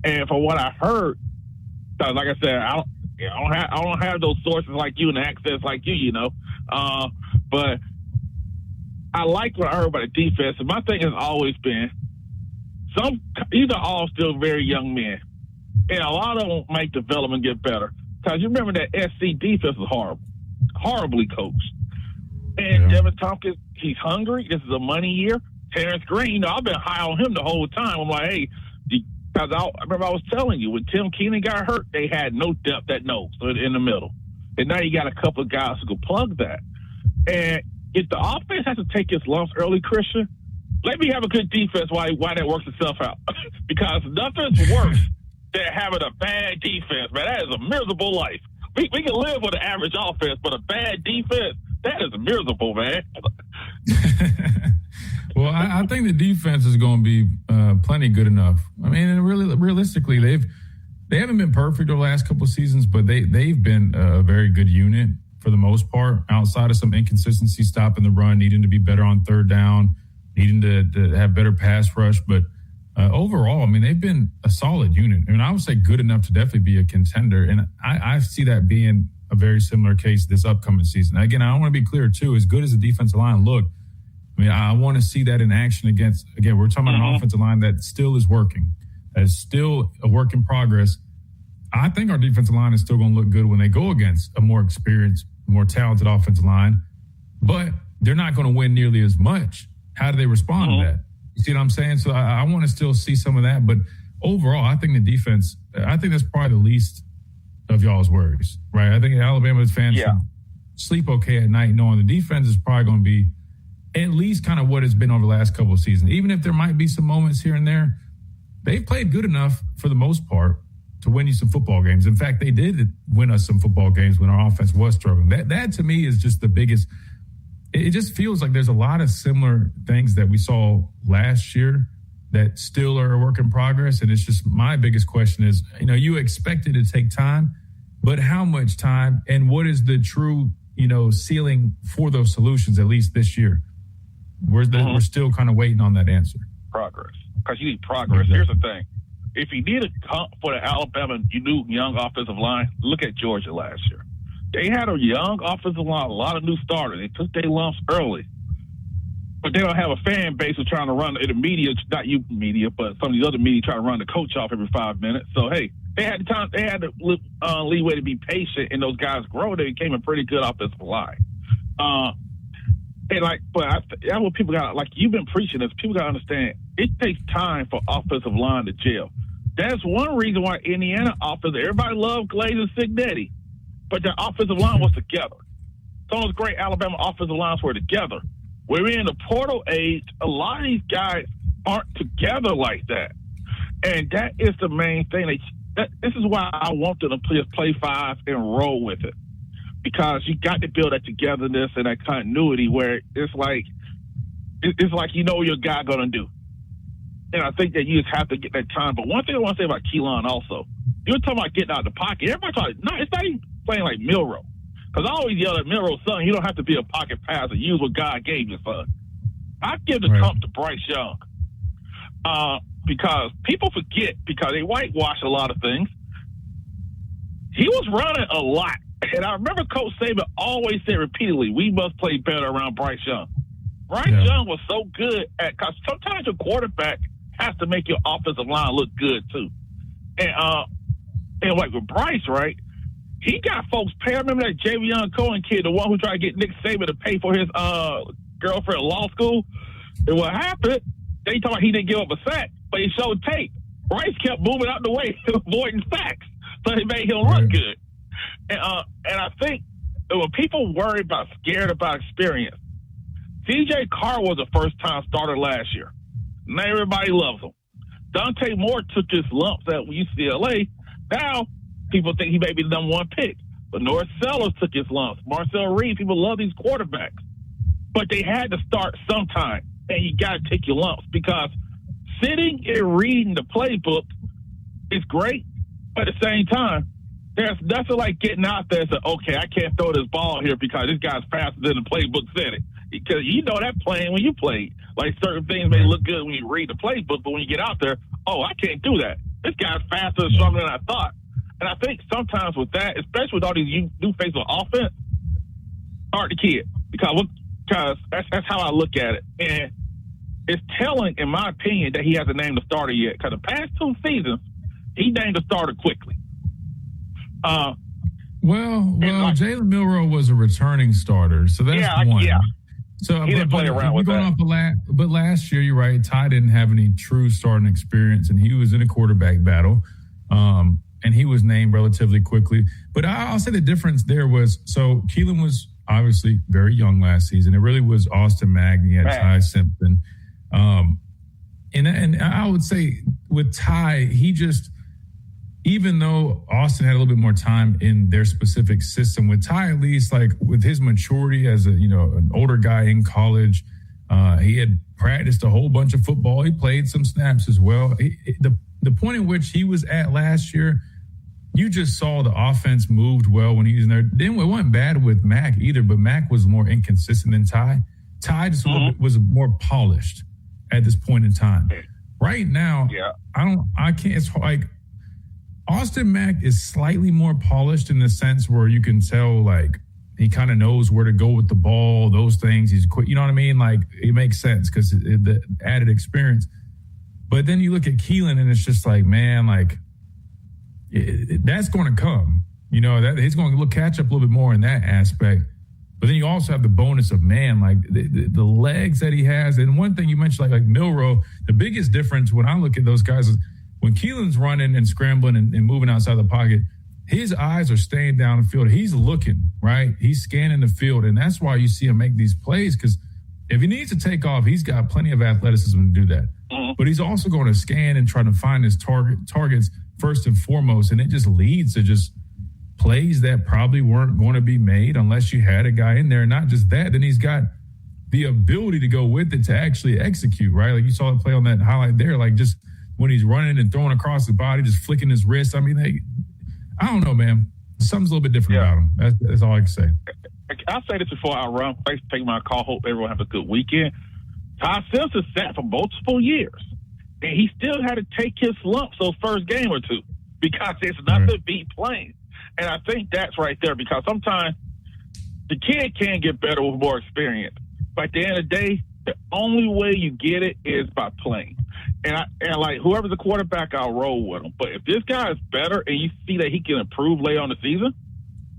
And from what I heard, like I said, I don't have those sources like you and access like you, you know. But I like what I heard about the defense. And my thing has always been, these are all still very young men, and a lot of them make development get better. Because you remember that SC defense was horribly coached. And Devin Tompkins, he's hungry. This is a money year. Terrence Green, you know, I've been high on him the whole time. I'm like, hey, because I remember I was telling you, when Tim Keenan got hurt, they had no depth at nose in the middle. And now you got a couple of guys who can plug that. And if the offense has to take its lumps early, Christian, let me have a good defense while that works itself out. Because nothing's worse than having a bad defense, man. That is a miserable life. We can live with an average offense, but a bad defense, that is miserable, man. Well, I think the defense is going to be plenty good enough. I mean, really, realistically, they haven't been perfect over the last couple of seasons, but they've been a very good unit for the most part, outside of some inconsistency stopping the run, needing to be better on third down, needing to have better pass rush. But overall, I mean, they've been a solid unit. I mean, I would say good enough to definitely be a contender. And I see that being a very similar case this upcoming season. Again, I want to be clear, too, as good as the defensive line look, I mean, I want to see that in action against, again, we're talking about an offensive line that still is working, that is still a work in progress. I think our defensive line is still going to look good when they go against a more experienced, more talented offensive line, but they're not going to win nearly as much. How do they respond to that? You see what I'm saying? So I want to still see some of that, but overall, I think the defense, I think that's probably the least of y'all's worries, right? I think Alabama's fans should sleep okay at night knowing the defense is probably going to be at least kind of what it's been over the last couple of seasons. Even if there might be some moments here and there, they've played good enough for the most part to win you some football games. In fact, they did win us some football games when our offense was struggling. That to me is just the biggest. It just feels like there's a lot of similar things that we saw last year that still are a work in progress. And it's just my biggest question is, you know, you expect it to take time, but how much time and what is the true, you know, ceiling for those solutions, at least this year? We're still kind of waiting on that answer. Progress. Because you need progress. Here's the thing. If you need a comp for the Alabama new young offensive line, look at Georgia last year. They had a young offensive line, a lot of new starters. They took their lumps early. But they don't have a fan base who's trying to run the media, not you media, but some of the other media try to run the coach off every 5 minutes. So, hey, they had the time, they had the leeway to be patient, and those guys grow. They became a pretty good offensive line. That's what people got, like you've been preaching this, people got to understand, it takes time for offensive line to gel. That's one reason why Indiana offense, everybody loved Glaze and Cignetti, but their offensive line was together. Some of those great Alabama offensive lines were together. We're in the portal age, a lot of these guys aren't together like that. And that is the main thing. This is why I want them to play 5 and roll with it. because you got to build that togetherness and that continuity where it's like you know what your guy going to do. And I think that you just have to get that time. But one thing I want to say about Keelan also, you were talking about getting out of the pocket. Everybody talking, no, it's not even playing like Milroe. Because I always yell at Milroe's son, you don't have to be a pocket passer. Use what God gave you, son. I give the comp to Bryce Young. Because people forget, because they whitewash a lot of things. He was running a lot. And I remember Coach Saban always said repeatedly, we must play better around Bryce Young. Bryce Young was so good at, because sometimes your quarterback has to make your offensive line look good too. And like with Bryce, right, he got folks paying. Remember that Javion Cohen kid, the one who tried to get Nick Saban to pay for his girlfriend at law school? And what happened, they talking about he didn't give up a sack, but he showed tape. Bryce kept moving out the way, avoiding sacks, so it made him look good. And I think when people worry about, scared about experience, C.J. Carr was a first-time starter last year. Not everybody loves him. Dante Moore took his lumps at UCLA. Now people think he may be the number one pick. But Norris Sellers took his lumps. Marcel Reed, people love these quarterbacks. But they had to start sometime, and you got to take your lumps, because sitting and reading the playbook is great, but at the same time, there's nothing like getting out there and saying, okay, I can't throw this ball here because this guy's faster than the playbook said it. Because you know that playing when you play. Like, certain things may look good when you read the playbook, but when you get out there, oh, I can't do that. This guy's faster and stronger than I thought. And I think sometimes with that, especially with all these new faces of offense, start the kid. Because that's how I look at it. And it's telling, in my opinion, that he hasn't named a starter yet. Because the past 2 seasons, he named a starter quickly. Well, Jalen Milroe was a returning starter, so that's one. Yeah. So he didn't play around with that. But last year, you're right, Ty didn't have any true starting experience, and he was in a quarterback battle, and he was named relatively quickly. But I'll say the difference there was, so Keelan was obviously very young last season. It really was Austin Magny at Ty Simpson. And I would say with Ty, he just, even though Austin had a little bit more time in their specific system, with Ty, at least, like with his maturity as an older guy in college, he had practiced a whole bunch of football. He played some snaps as well. The point at which he was at last year, you just saw the offense moved well when he was in there. Then it wasn't bad with Mac either, but Mac was more inconsistent than Ty. Ty just was more polished at this point in time. Right now, it's like, Austin Mack is slightly more polished in the sense where you can tell, like, he kind of knows where to go with the ball, those things. He's quick, you know what I mean? Like, it makes sense because the added experience. But then you look at Keelan, and it's just like, man, like, that's going to come. That he's going to catch up a little bit more in that aspect. But then you also have the bonus of, man, like the legs that he has. And one thing you mentioned, like Milroe, the biggest difference when I look at those guys is, when Keelan's running and scrambling and moving outside the pocket, his eyes are staying down the field. He's looking, right? He's scanning the field, and that's why you see him make these plays, because if he needs to take off, he's got plenty of athleticism to do that. But he's also going to scan and try to find his targets first and foremost, and it just leads to just plays that probably weren't going to be made unless you had a guy in there. And not just that, then he's got the ability to go with it to actually execute, right? Like you saw it play on that highlight there, like just – when he's running and throwing across his body, just flicking his wrist. I mean, I don't know, man. Something's a little bit different about him. That's all I can say. I'll say this before I run. Thanks for taking my call. Hope everyone has a good weekend. Ty Simpson sat for multiple years, and he still had to take his lumps those first game or two because it's nothing beat playing. And I think that's right there, because sometimes the kid can get better with more experience. But at the end of the day, the only way you get it is by playing. And like, whoever's the quarterback, I'll roll with him. But if this guy is better and you see that he can improve later on the season,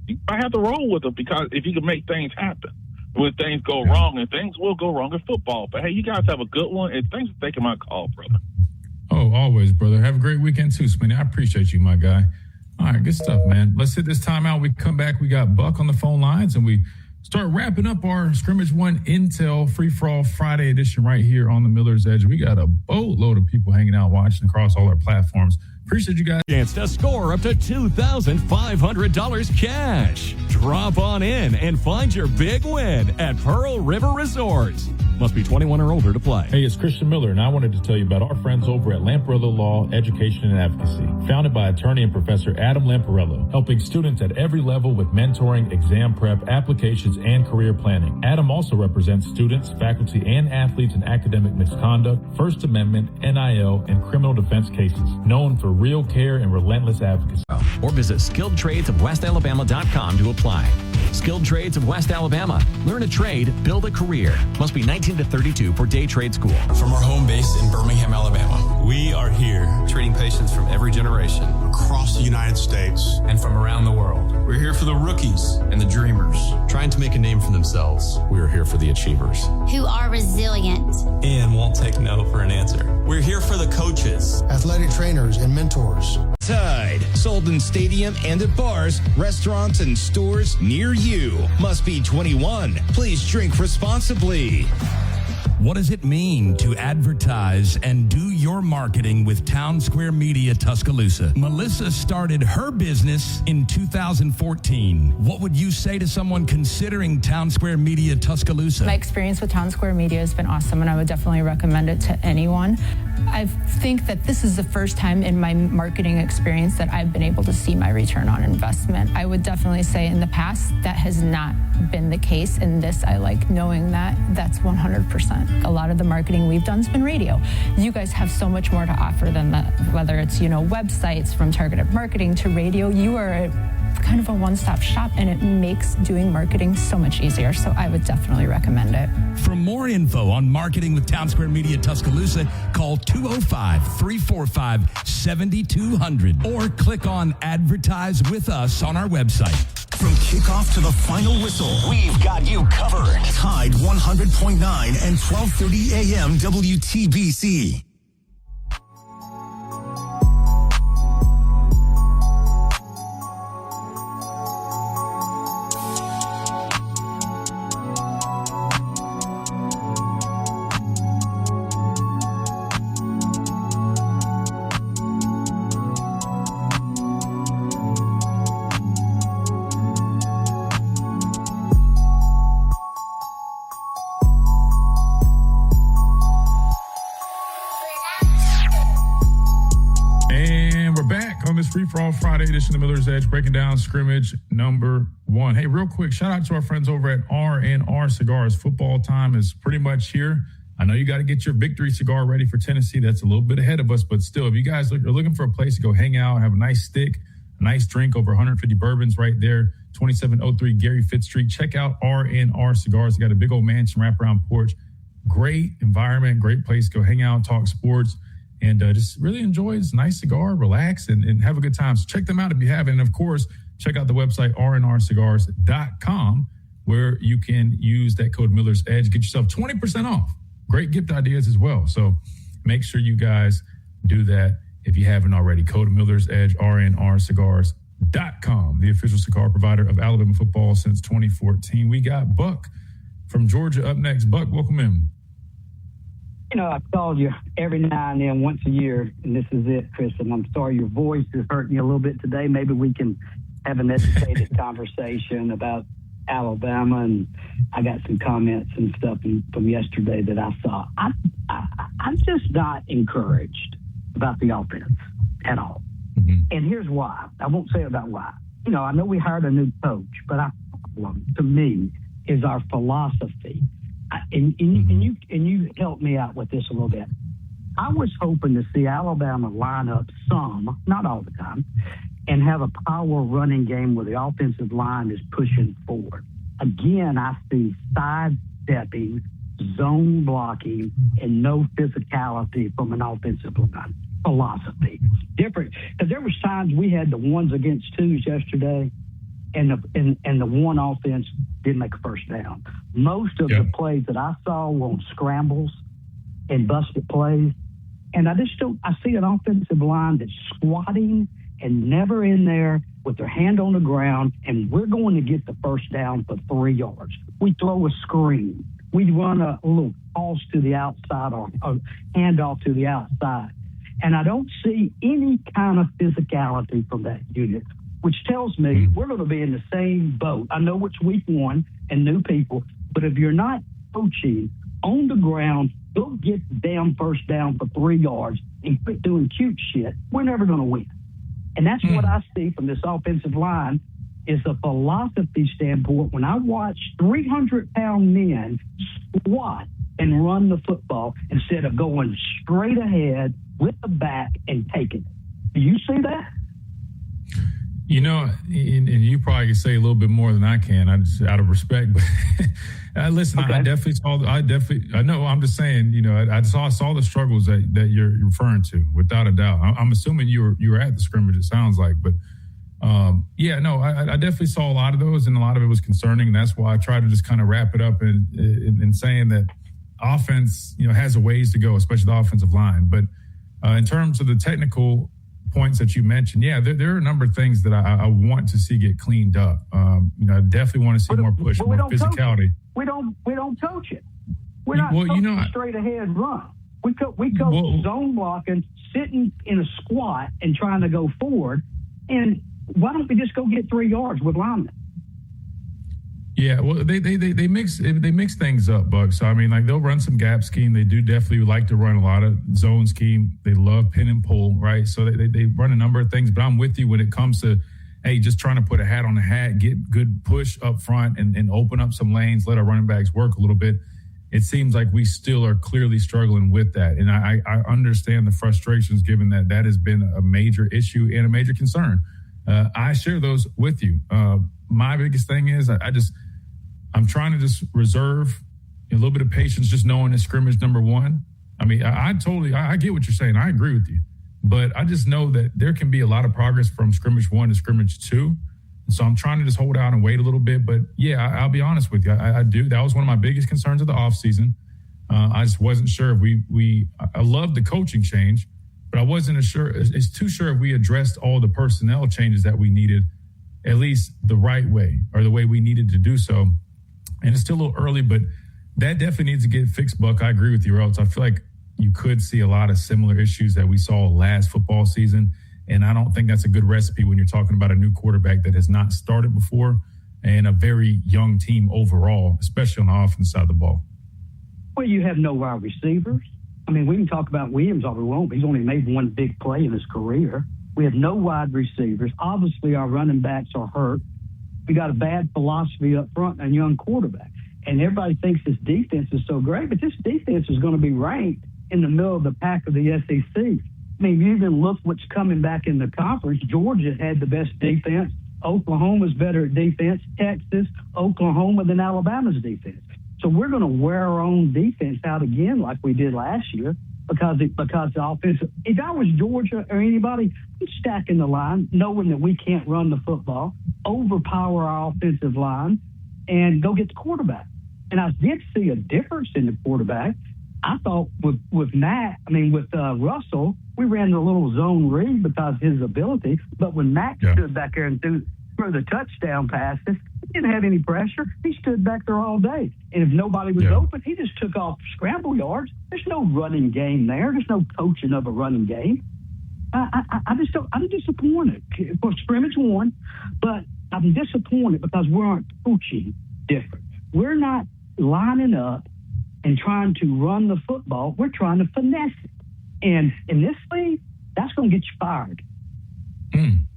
you might have to roll with him, because if he can make things happen when things go wrong, and things will go wrong in football. But hey, you guys have a good one, and thanks for taking my call, brother. Oh, always, brother. Have a great weekend too, Smitty. I appreciate you, my guy. All right, good stuff, man. Let's hit this timeout. We come back. We got Buck on the phone lines, and we start wrapping up our Scrimmage One Intel Free-for-All Friday edition right here on the Miller's Edge. We got a boatload of people hanging out, watching across all our platforms. Appreciate you guys. Chance to score up to $2,500 cash. Drop on in and find your big win at Pearl River Resorts. Must be 21 or older to play. Hey, it's Christian Miller, and I wanted to tell you about our friends over at Lamparello Law, Education and Advocacy. Founded by attorney and Professor Adam Lamparello, helping students at every level with mentoring, exam prep, applications, and career planning. Adam also represents students, faculty, and athletes in academic misconduct, First Amendment, NIL, and criminal defense cases. Known for real care and relentless advocacy. Or visit SkilledTradesOfWestAlabama.com to apply. Skilled Trades of West Alabama. Learn a trade, build a career. Must be 19 to 32 for day trade school. From our home base in Birmingham, Alabama, we are here treating patients from every generation across the United States and from around the world. We're here for the rookies and the dreamers, trying to make a name for themselves. We are here for the achievers, who are resilient and won't take no for an answer. We're here for the coaches, athletic trainers, and mentors. Tide, sold in stadium and at bars, restaurants, and stores near you. Must be 21. Please drink responsibly. What does it mean to advertise and do your marketing with Town Square Media Tuscaloosa? Melissa started her business in 2014. What would you say to someone considering Town Square Media Tuscaloosa? My experience with Town Square Media has been awesome, and I would definitely recommend it to anyone. I think that this is the first time in my marketing experience that I've been able to see my return on investment. I would definitely say in the past that has not been the case. In this, I like knowing that that's 100%. A lot of the marketing we've done has been radio. You guys have so much more to offer than that, whether it's, websites, from targeted marketing to radio. You are kind of a one-stop shop, and it makes doing marketing so much easier. So I would definitely recommend it. For more info on marketing with Town Square Media Tuscaloosa, call 205-345-7200 or click on Advertise with Us on our website. From kickoff to the final whistle, we've got you covered. Tide 100.9 and 12:30 a.m. WTBC. Free-for-all Friday edition of Miller's Edge, breaking down scrimmage number 1. Hey, real quick, shout out to our friends over at R&R Cigars. Football time is pretty much here. I know you got to get your victory cigar ready for Tennessee. That's a little bit ahead of us, but still, if you guys are looking for a place to go hang out, have a nice stick, a nice drink, over 150 bourbons right there, 2703 Gary Fitz Street. Check out R&R Cigars. They got a big old mansion wraparound porch. Great environment, great place to go hang out, talk sports, and just really enjoy this nice cigar, relax, and have a good time. So check them out if you haven't. And, of course, check out the website, rnrcigars.com, where you can use that code Miller's Edge. Get yourself 20% off. Great gift ideas as well. So make sure you guys do that if you haven't already. Code Miller's Edge, rnrcigars.com, the official cigar provider of Alabama football since 2014. We got Buck from Georgia up next. Buck, welcome in. I call you every now and then, once a year, and this is it, Chris, and I'm sorry your voice is hurting you a little bit today. Maybe we can have an educated conversation about Alabama, and I got some comments and stuff from yesterday that I saw. I'm just not encouraged about the offense at all. Mm-hmm. And here's why. I won't say about why. I know we hired a new coach, but our problem, to me, is our philosophy. And you help me out with this a little bit. I was hoping to see Alabama line up some, not all the time, and have a power running game where the offensive line is pushing forward. Again, I see sidestepping, zone blocking, and no physicality from an offensive line philosophy. Different, because there was times we had the ones against twos yesterday, and the one offense didn't make a first down. Most of the plays that I saw were on scrambles and busted plays. And I see an offensive line that's squatting and never in there with their hand on the ground, and we're going to get the first down for 3 yards. We throw a screen. We run a little toss to the outside or a handoff to the outside. And I don't see any kind of physicality from that unit, which tells me we're going to be in the same boat. I know it's week one and new people, but if you're not coaching on the ground, go get the damn first down for 3 yards and quit doing cute shit, we're never going to win. And that's what I see from this offensive line is a philosophy standpoint. When I watch 300-pound men squat and run the football instead of going straight ahead with the back and taking it. Do you see that? You know, and you probably can say a little bit more than I can, I just out of respect. But listen, okay. I definitely saw. I know. I'm just saying. You know, I saw the struggles that you're referring to, without a doubt. I'm assuming you were at the scrimmage. It sounds like, but yeah, no, I definitely saw a lot of those, and a lot of it was concerning. And that's why I tried to just kind of wrap it up in saying that offense, you know, has a ways to go, especially the offensive line. But in terms of the technical points that you mentioned, yeah, there are a number of things that I want to see get cleaned up. You know, I definitely want to see more push, more physicality. We don't coach it. We're not coaching straight ahead run. We coach zone blocking, sitting in a squat and trying to go forward. And why don't we just go get 3 yards with linemen? Yeah, well, they mix things up, Buck. So I mean, like, they'll run some gap scheme. They do definitely like to run a lot of zone scheme. They love pin and pull, right? So they run a number of things. But I'm with you when it comes to, hey, just trying to put a hat on the hat, get good push up front, and open up some lanes, let our running backs work a little bit. It seems like we still are clearly struggling with that, and I understand the frustrations, given that has been a major issue and a major concern. I share those with you. My biggest thing is I'm trying to just reserve a little bit of patience, just knowing it's scrimmage number one. I mean, I get what you're saying. I agree with you, but I just know that there can be a lot of progress from scrimmage 1 to scrimmage 2. So I'm trying to just hold out and wait a little bit. But yeah, I'll be honest with you. I do. That was one of my biggest concerns of the offseason. I just wasn't sure if I love the coaching change, but I wasn't too sure if we addressed all the personnel changes that we needed, at least the right way, or the way we needed to do so. And it's still a little early, but that definitely needs to get fixed, Buck. I agree with you, or else I feel like you could see a lot of similar issues that we saw last football season. And I don't think that's a good recipe when you're talking about a new quarterback that has not started before and a very young team overall, especially on the offense side of the ball. Well, you have no wide receivers. I mean, we can talk about Williams all we want, but he's only made one big play in his career. We have no wide receivers. Obviously, our running backs are hurt. We got a bad philosophy up front and a young quarterback. And everybody thinks this defense is so great, but this defense is going to be ranked in the middle of the pack of the SEC. I mean, you even look what's coming back in the conference. Georgia had the best defense. Oklahoma's better at defense. Texas, Oklahoma than Alabama's defense. So we're going to wear our own defense out again like we did last year because the offensive. If I was Georgia or anybody, I'm stacking the line, knowing that we can't run the football, overpower our offensive line, and go get the quarterback. And I did see a difference in the quarterback. I thought with Russell, we ran a little zone read because of his ability. But when Mac stood back there and threw the touchdown passes, he didn't have any pressure. He stood back there all day. And if nobody was open, he just took off scramble yards. There's no running game there. There's no coaching of a running game. I'm disappointed for scrimmage 1, but I'm disappointed because we aren't coaching different. We're not lining up and trying to run the football. We're trying to finesse it. And in this league, that's going to get you fired.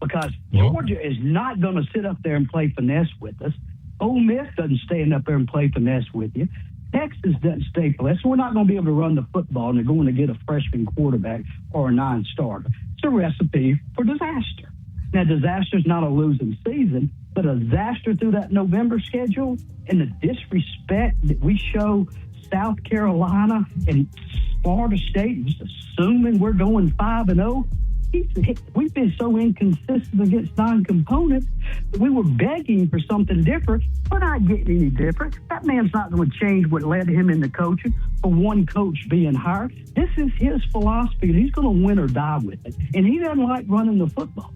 Because Georgia is not going to sit up there and play finesse with us. Ole Miss doesn't stand up there and play finesse with you. Texas doesn't stay finesse. So we're not going to be able to run the football, and they're going to get a freshman quarterback or a non-starter. It's a recipe for disaster. Now, disaster is not a losing season, but a disaster through that November schedule and the disrespect that we show South Carolina and Florida State, just assuming we're going 5-0. We've been so inconsistent against non-components that we were begging for something different. We're not getting any different. That man's not going to change what led him into coaching for one coach being hired. This is his philosophy, and he's going to win or die with it. And he doesn't like running the football.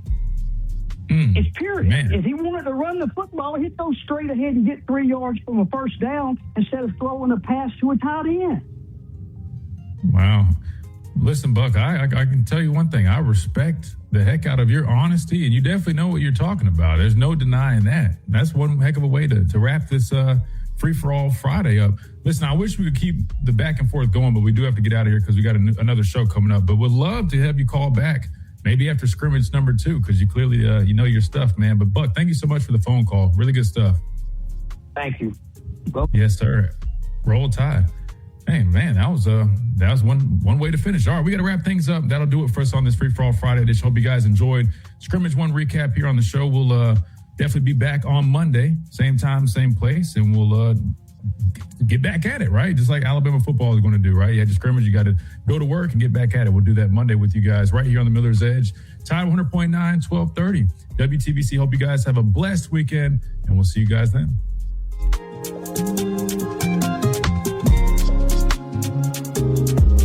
It's period. Man. If he wanted to run the football, he'd go straight ahead and get 3 yards from a first down instead of throwing a pass to a tight end. Wow. Listen, Buck, I can tell you one thing. I respect the heck out of your honesty, and you definitely know what you're talking about. There's no denying that. That's one heck of a way to wrap this free-for-all Friday up. Listen, I wish we could keep the back and forth going, but we do have to get out of here because we got another show coming up. But would love to have you call back maybe after scrimmage number 2 because you clearly you know your stuff, man. But, Buck, thank you so much for the phone call. Really good stuff. Thank you. Yes, sir. Roll Tide. Hey, man, that was one way to finish. All right, we got to wrap things up. That'll do it for us on this Free For All Friday edition. Hope you guys enjoyed Scrimmage 1 recap here on the show. We'll definitely be back on Monday, same time, same place, and we'll get back at it, right? Just like Alabama football is going to do, right? You had your scrimmage, you got to go to work and get back at it. We'll do that Monday with you guys right here on the Miller's Edge. Tide 100.9, 1230. WTBC. Hope you guys have a blessed weekend, and we'll see you guys then.